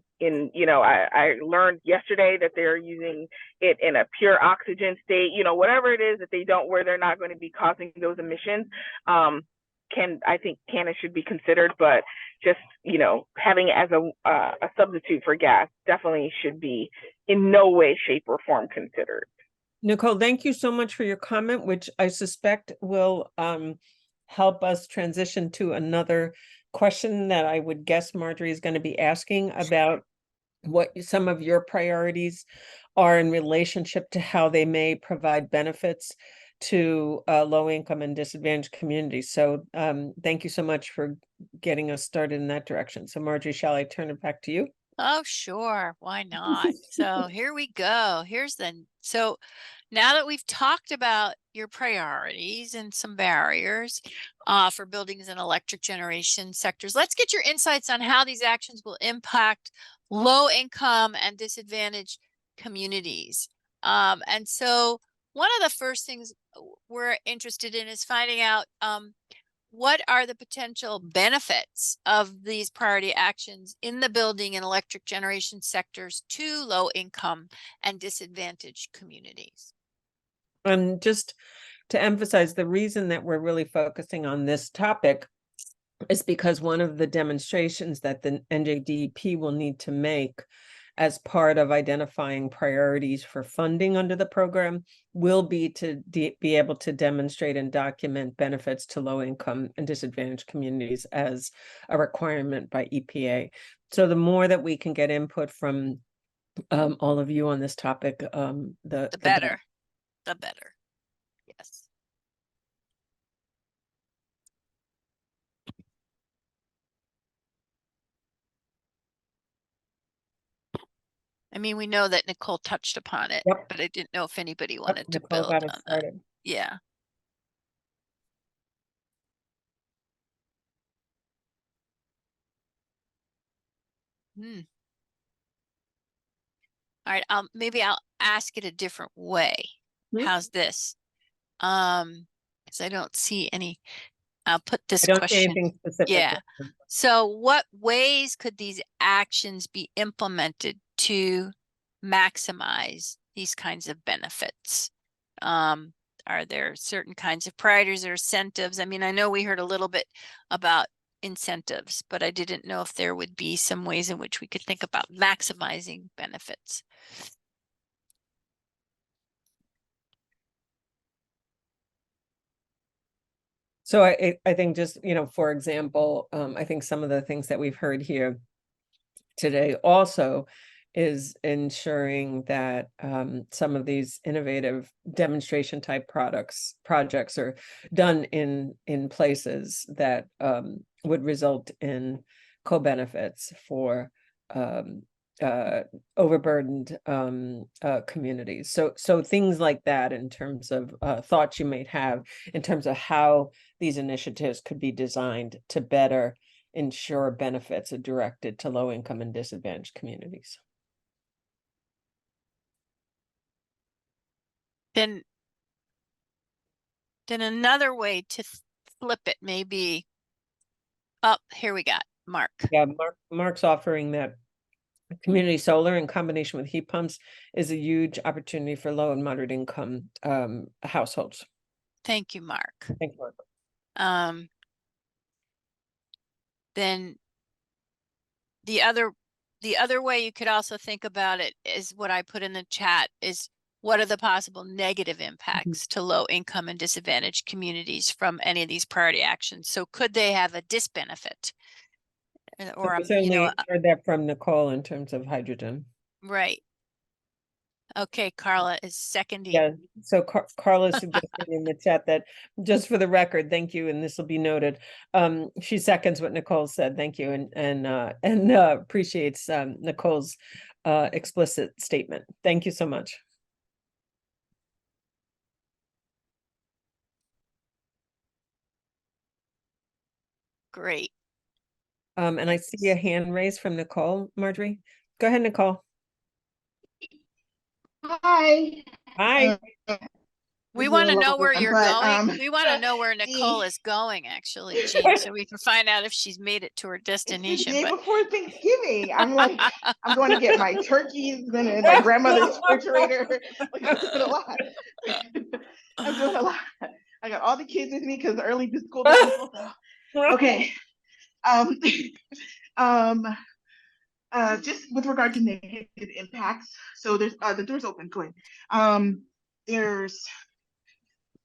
learned yesterday that they're using it in a pure oxygen state, whatever it is that where they're not going to be causing those emissions. I think can and should be considered, but just, having it as a substitute for gas definitely should be in no way, shape, or form considered. Nicole, thank you so much for your comment, which I suspect will help us transition to another question that I would guess Marjorie is going to be asking about what some of your priorities are in relationship to how they may provide benefits to low income and disadvantaged communities. So thank you so much for getting us started in that direction. So Marjorie, shall I turn it back to you? Oh, sure. Why not? So here we go. So now that we've talked about your priorities and some barriers for buildings and electric generation sectors, let's get your insights on how these actions will impact low income and disadvantaged communities. And so one of the first things we're interested in is finding out what are the potential benefits of these priority actions in the building and electric generation sectors to low income and disadvantaged communities? And just to emphasize, the reason that we're really focusing on this topic is because one of the demonstrations that the NJDEP will need to make as part of identifying priorities for funding under the program will be to be able to demonstrate and document benefits to low income and disadvantaged communities as a requirement by EPA. So the more that we can get input from all of you on this topic, the better. The better. Yes. I mean, we know that Nicole touched upon it, but I didn't know if anybody wanted to build on that. Yeah. All right, maybe I'll ask it a different way. How's this? Because I don't see any. I'll put this I don't question. see anything specific. Yeah. So what ways could these actions be implemented to maximize these kinds of benefits? Are there certain kinds of priorities or incentives? I mean, I know we heard a little bit about incentives, but I didn't know if there would be some ways in which we could think about maximizing benefits. So I think just, for example, I think some of the things that we've heard here today also is ensuring that some of these innovative demonstration type projects are done in places that would result in co-benefits for overburdened communities. So things like that in terms of thoughts you might have in terms of how these initiatives could be designed to better ensure benefits are directed to low income and disadvantaged communities. Then another way to flip it may be, here we got Mark. Yeah, Mark's offering that community solar in combination with heat pumps is a huge opportunity for low and moderate income households. Thank you, Mark. Thank you, Mark. Then the other way you could also think about it is what I put in the chat is what are the possible negative impacts to low income and disadvantaged communities from any of these priority actions? So could they have a disbenefit? Or we certainly heard that from Nicole in terms of hydrogen. Right. Okay, Carla is seconding. Yeah, so Carla suggested in the chat that just for the record, thank you, and this will be noted. She seconds what Nicole said. Thank you, and appreciates Nicole's explicit statement. Thank you so much. Great. And I see a hand raised from Nicole. Marjorie, go ahead, Nicole. Hi. Hi. We want to know where you're going. We want to know where Nicole is going, actually, Jean, so we can find out if she's made it to her destination. It's the day before Thanksgiving. I'm like, I'm going to get my turkeys and in my grandmother's refrigerator. Like, I'm doing a lot. I'm doing a lot. I got all the kids with me because early school days. Okay. Just with regard to negative impacts. So there's the door's open. Go ahead. there's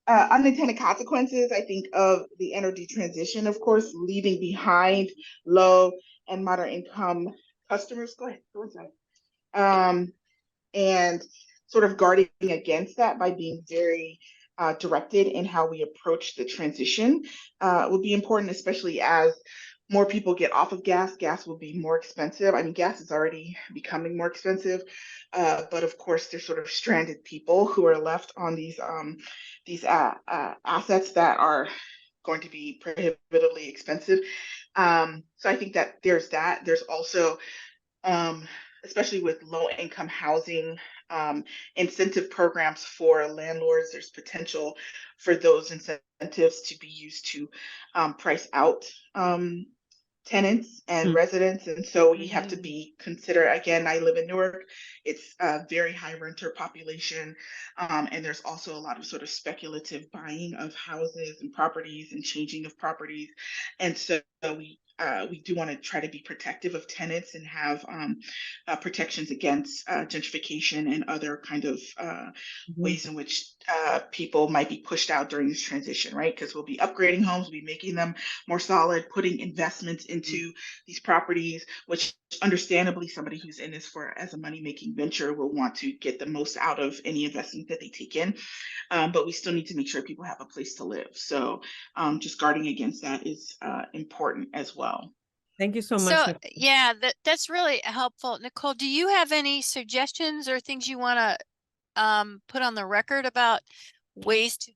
unintended consequences, I think, of the energy transition, of course, leaving behind low and moderate income customers. Go ahead, go inside. And sort of guarding against that by being very directed in how we approach the transition will be important, especially as more people get off of gas. Gas will be more expensive. I mean, gas is already becoming more expensive, but of course, there's sort of stranded people who are left on these assets that are going to be prohibitively expensive. So I think that there's that. There's also especially with low income housing, incentive programs for landlords. There's potential for those incentives to be used to price out tenants and residents. And so we have to be consider, again, I live in Newark. It's a very high renter population. And there's also a lot of sort of speculative buying of houses and properties and changing of properties. And so we do want to try to be protective of tenants and have protections against gentrification and other kind of ways in which people might be pushed out during this transition, right? Because we'll be upgrading homes, we'll be making them more solid, putting investments into these properties, which understandably somebody who's in this for as a money-making venture will want to get the most out of any investment that they take in. But we still need to make sure people have a place to live. So just guarding against that is important as well. Thank you so much. So Nicole. yeah, that's really helpful. Nicole, do you have any suggestions or things you want to put on the record about ways to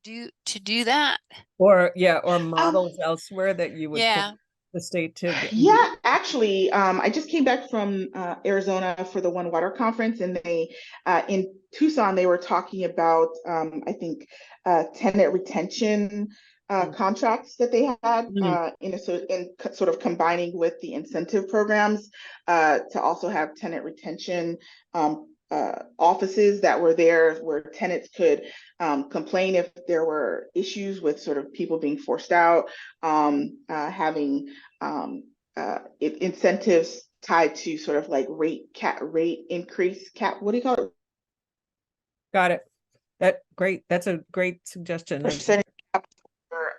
do that? Or models elsewhere that you would Yeah. put the state to. Yeah, actually, I just came back from Arizona for the One Water Conference, and they in Tucson they were talking about I think tenant retention contracts that they had in sort of combining with the incentive programs to also have tenant retention offices that were there where tenants could complain if there were issues with sort of people being forced out, having incentives tied to sort of like rate increase cap. What do you call it? Got it. Great. That's a great suggestion. Percentage cap for,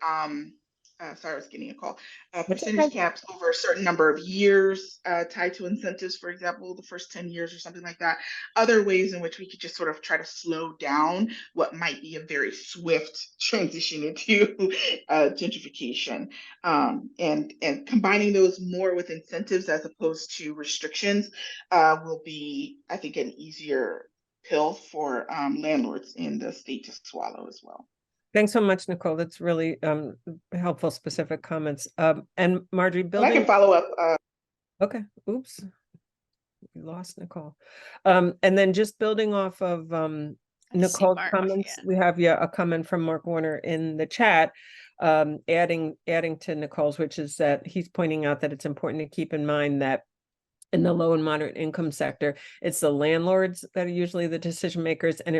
sorry, I was getting a call. Percentage caps over a certain number of years tied to incentives, for example, the first 10 years or something like that. Other ways in which we could just sort of try to slow down what might be a very swift transition into gentrification, and combining those more with incentives as opposed to restrictions will be, I think, an easier pill for landlords in the state to swallow as well. Thanks so much, Nicole. That's really helpful, specific comments. And Marjorie, And I can follow up. Okay. Oops. We lost Nicole. And then just building off of Nicole's comments, we have a comment from Mark Warner in the chat, adding to Nicole's, which is that he's pointing out that it's important to keep in mind that in the low and moderate income sector, it's the landlords that are usually the decision makers, and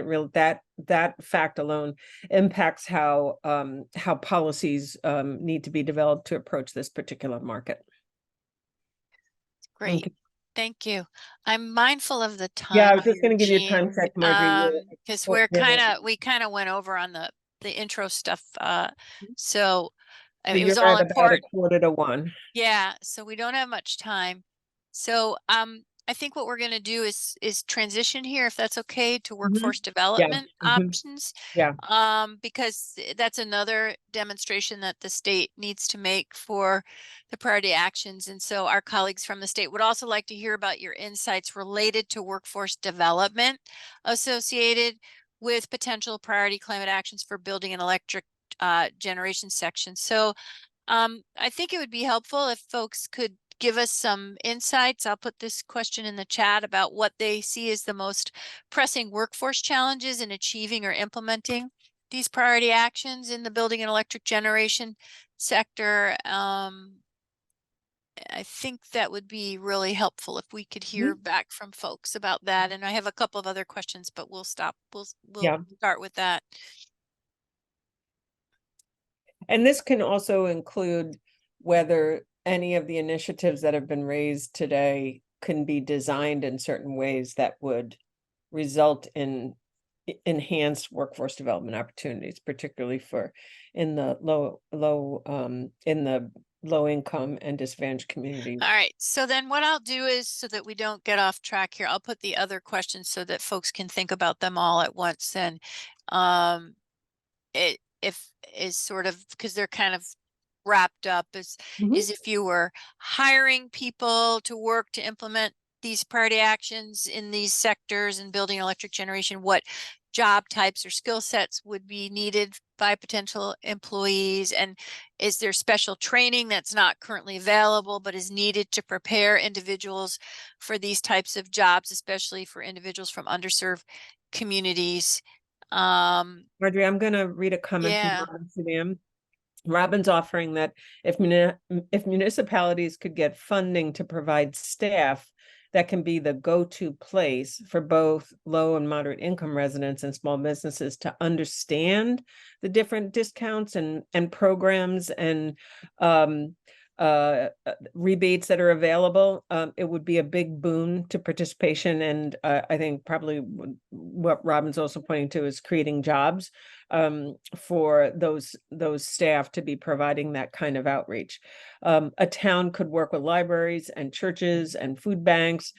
that fact alone impacts how policies need to be developed to approach this particular market. Great. Thank you. I'm mindful of the time. Yeah, I was just going to give you a time check, Marjorie. Because we kind of went over on the intro stuff. So it was all important. About 12:45. Yeah, so we don't have much time. So I think what we're going to do is transition here, if that's okay, to workforce development options. Yeah. Because that's another demonstration that the state needs to make for the priority actions. And so our colleagues from the state would also like to hear about your insights related to workforce development associated with potential priority climate actions for building an electric generation section. So I think it would be helpful if folks could give us some insights. I'll put this question in the chat about what they see as the most pressing workforce challenges in achieving or implementing these priority actions in the building and electric generation sector. I think that would be really helpful if we could hear back from folks about that. And I have a couple of other questions, but we'll stop. We'll start with that. And this can also include whether any of the initiatives that have been raised today can be designed in certain ways that would result in enhanced workforce development opportunities, particularly for in the low income and disadvantaged communities. All right, so then what I'll do is, so that we don't get off track here, I'll put the other questions so that folks can think about them all at once. And it is sort of, because they're kind of wrapped up, is if you were hiring people to work to implement these priority actions in these sectors and building electric generation, what job types or skill sets would be needed by potential employees? And is there special training that's not currently available but is needed to prepare individuals for these types of jobs, especially for individuals from underserved communities? Marjorie, I'm going to read a comment Yeah. from Robin Sudan. Robin's offering that if municipalities could get funding to provide staff that can be the go-to place for both low and moderate income residents and small businesses to understand the different discounts and programs and rebates that are available, it would be a big boon to participation. And I think probably what Robin's also pointing to is creating jobs for those staff to be providing that kind of outreach. A town could work with libraries and churches and food banks,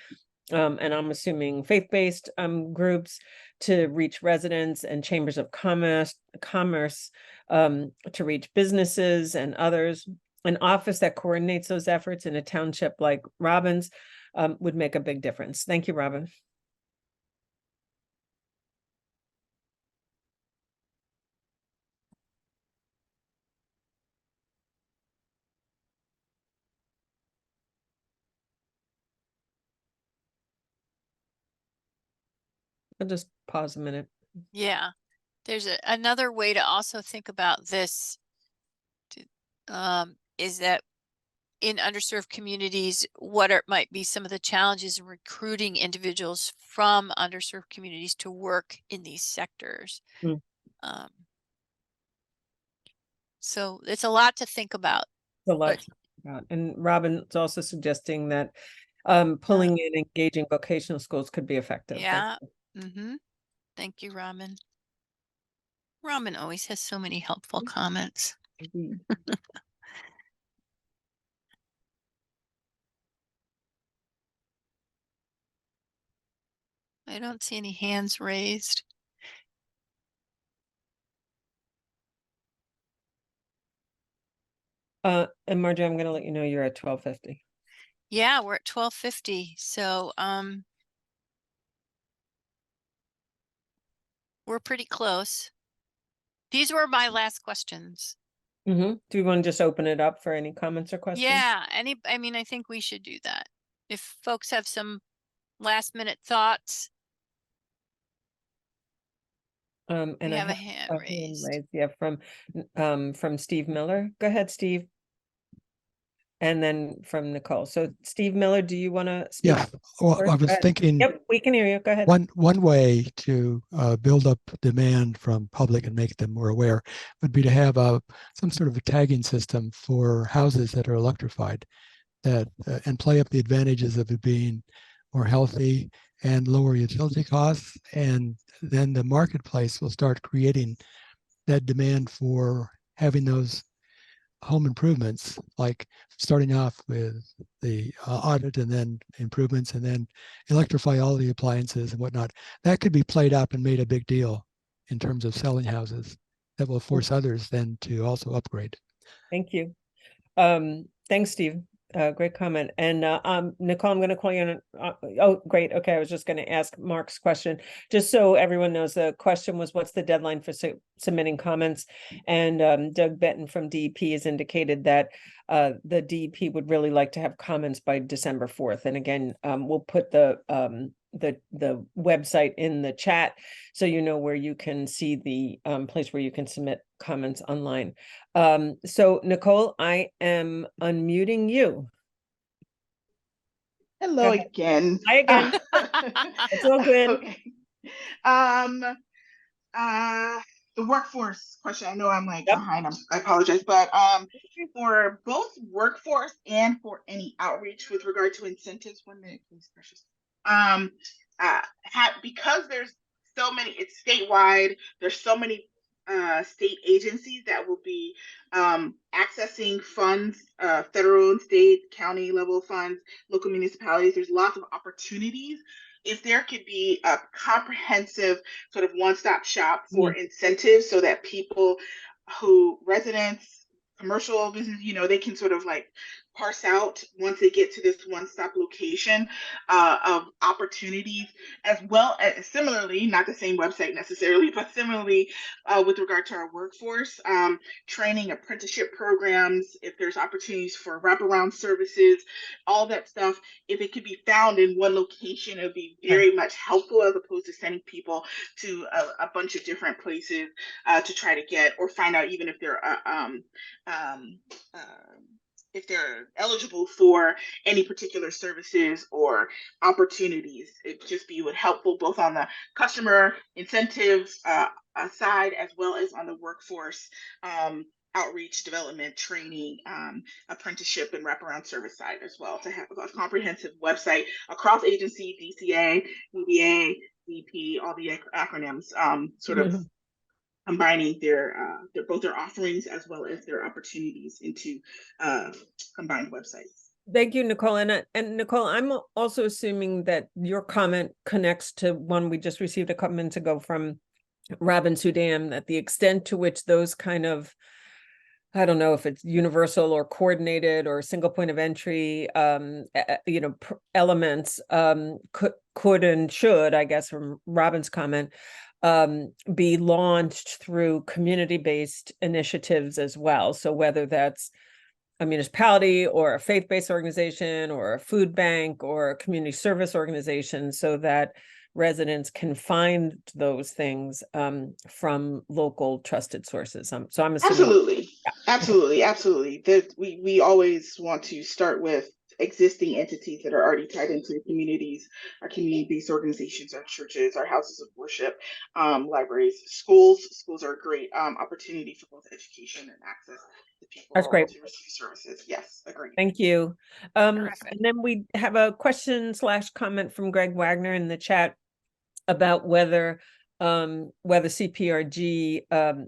and I'm assuming faith-based groups, to reach residents, and chambers of commerce to reach businesses and others. An office that coordinates those efforts in a township like Robin's would make a big difference. Thank you, Robin. I'll just pause a minute. Yeah, there's another way to also think about this, is that in underserved communities, what might be some of the challenges in recruiting individuals from underserved communities to work in these sectors. So it's a lot to think about. A lot to think about. And Robin's also suggesting that pulling in engaging vocational schools could be effective. Yeah. Thank you, Robin. Robin always has so many helpful comments. I don't see any hands raised. And Marjorie, I'm going to let you know you're at 12:50. Yeah, we're at 12:50. So we're pretty close. These were my last questions. Do you want to just open it up for any comments or questions? Yeah, I mean, I think we should do that. If folks have some last minute thoughts. And we I have a hand raised. Yeah, from Steve Miller. Go ahead, Steve. And then from Nicole. So Steve Miller, do you want to speak? Yeah, well, I was thinking. Yep, we can hear you. Go ahead. One way to build up demand from public and make them more aware would be to have some sort of a tagging system for houses that are electrified, that and play up the advantages of it being more healthy and lower utility costs, and then the marketplace will start creating that demand for having those home improvements, like starting off with the audit and then improvements and then electrify all the appliances and whatnot. That could be played up and made a big deal in terms of selling houses that will force others then to also upgrade. Thank you. Thanks, Steve. Great comment. And Nicole, I'm going to call you on. Oh, great. Okay, I was just going to ask Mark's question. Just so everyone knows, the question was, what's the deadline for submitting comments? And Doug Benton from DEP has indicated that the DEP would really like to have comments by December 4th. And again, we'll put the website in the chat so you know where you can see the place where you can submit comments online. So Nicole, I am unmuting you. Hello again. Hi again. It's all good. Okay. The workforce question, I know I'm like behind, I apologize, but for both workforce and for any outreach with regard to incentives, 1 minute, please, precious. Because there's so many, it's statewide. There's so many state agencies that will be accessing funds, federal and state, county level funds, local municipalities. There's lots of opportunities. If there could be a comprehensive sort of one-stop shop for incentives so that people residents, commercial business, they can sort of like parse out once they get to this one-stop location of opportunities, as well as similarly, not the same website necessarily, but similarly with regard to our workforce, training, apprenticeship programs, if there's opportunities for wraparound services, all that stuff, if it could be found in one location, it would be very much helpful as opposed to sending people to a bunch of different places to try to get or find out even if they're eligible for any particular services or opportunities. It just be helpful both on the customer incentives side as well as on the workforce outreach, development, training, apprenticeship, and wraparound service side as well, to have a comprehensive website across agency, DCA, EDA, DP, all the acronyms, sort of combining both their offerings as well as their opportunities into combined websites. Thank you, Nicole. And Nicole, I'm also assuming that your comment connects to one we just received a couple minutes ago from Robin Sudam, that the extent to which those kind of, I don't know if it's universal or coordinated or single point of entry, elements could and should, I guess, from Robin's comment, be launched through community-based initiatives as well. So whether that's a municipality or a faith-based organization or a food bank or a community service organization, so that residents can find those things from local trusted sources. So I'm assuming absolutely. We always want to start with existing entities that are already tied into the communities, our community-based organizations, our churches, our houses of worship, libraries, schools. Schools are a great opportunity for both education and access to people. That's great. To receive services. Yes, agreed. Thank you. And then we have a question/comment from Greg Wagner in the chat about whether CPRG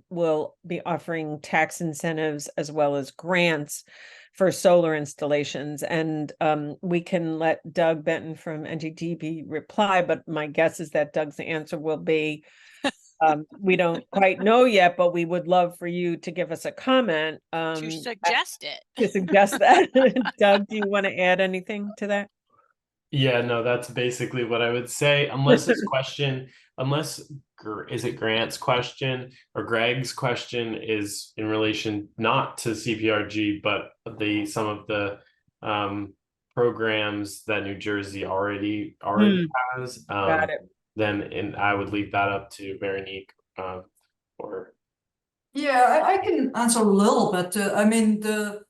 will be offering tax incentives as well as grants for solar installations. And we can let Doug Benton from NJDEP reply, but my guess is that Doug's answer will be, we don't quite know yet, but we would love for you to give us a comment. To suggest it. To suggest that. Doug, do you want to add anything to that? Yeah, no, that's basically what I would say. Unless is it Grant's question or Greg's question is in relation not to CPRG, but some of the programs that New Jersey already has. Got it. Then I would leave that up to Veronique or. Yeah, I can answer a little bit. I mean, the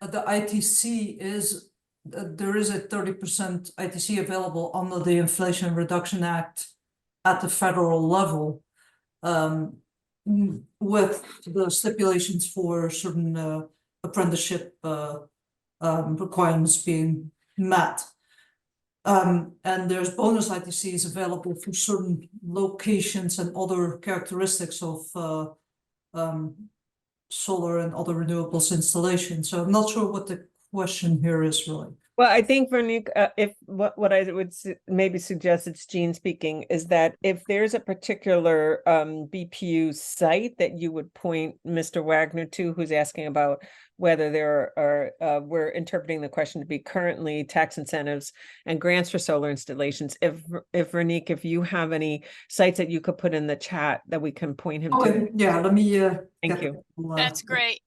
ITC is. There is a 30% ITC available under the Inflation Reduction Act at the federal level, with the stipulations for certain apprenticeship requirements being met. And there's bonus ITCs available for certain locations and other characteristics of solar and other renewables installations. So I'm not sure what the question here is really. Well, I think, Veronique, if what I would maybe suggest, it's Jean speaking, is that if there's a particular BPU site that you would point Mr. Wagner to, who's asking about whether there are, we're interpreting the question to be currently tax incentives and grants for solar installations. If Veronique, if you have any sites that you could put in the chat that we can point him to. Yeah, let me. Thank you. That's great.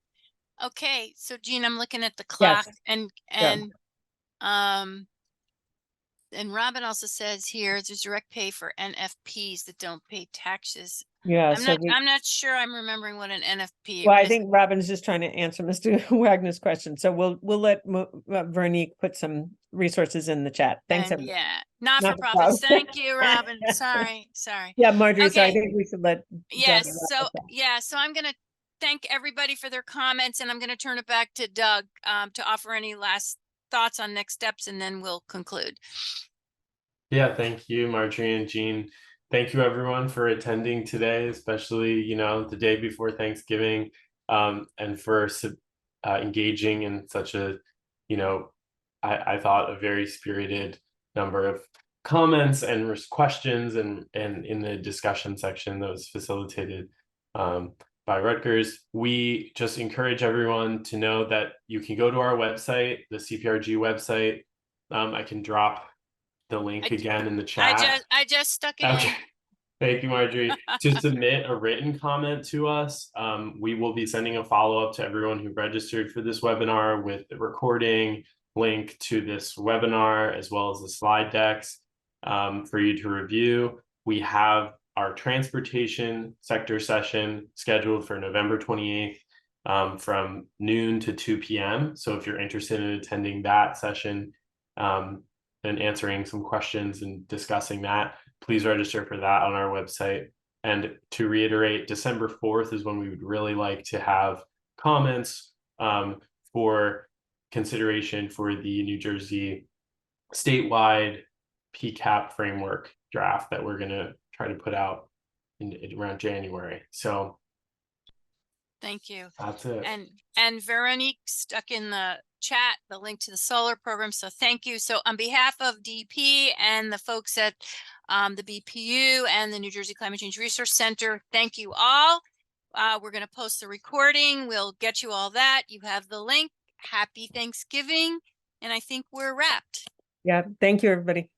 Okay, so Jean, I'm looking at the clock, yes. And Robin also says here there's direct pay for NFPs that don't pay taxes. Yeah, I'm not sure I'm remembering what an NFP is. Well, I think Robin's just trying to answer Mr. Wagner's question. So we'll let Veronique put some resources in the chat. Thanks, everyone. Yeah, not for profits. Thank you, Robin. Sorry. Yeah, Marjorie, Okay. so I think we should let Yes, so I'm gonna thank everybody for their comments, and I'm gonna turn it back to Doug to offer any last thoughts on next steps, and then we'll conclude. Yeah, thank you, Marjorie and Jean. thank you everyone for attending today, especially, you know, the day before Thanksgiving, and for engaging in such a, you know, I thought a very spirited number of comments and questions and in the discussion section that was facilitated by Rutgers. We just encourage everyone to know that you can go to our website, the CPRG website. I can drop the link again in the chat. I just stuck it Okay. in. Thank you, Marjorie. To submit a written comment to us, we will be sending a follow-up to everyone who registered for this webinar with the recording, link to this webinar, as well as the slide decks for you to review. We have our transportation sector session scheduled for November 28th from noon to 2 p.m. So if you're interested in attending that session and answering some questions and discussing that, please register for that on our website. And to reiterate, December 4th is when we would really like to have comments for consideration for the New Jersey statewide PCAP framework draft that we're going to try to put out in around January. So thank you. That's it. And Veronique stuck in the chat the link to the solar program. So thank you. So on behalf of DEP and the folks at the BPU and the New Jersey Climate Change Resource Center, thank you all. We're going to post the recording. We'll get you all that. You have the link. Happy Thanksgiving. And I think we're wrapped. Yeah. Thank you, everybody.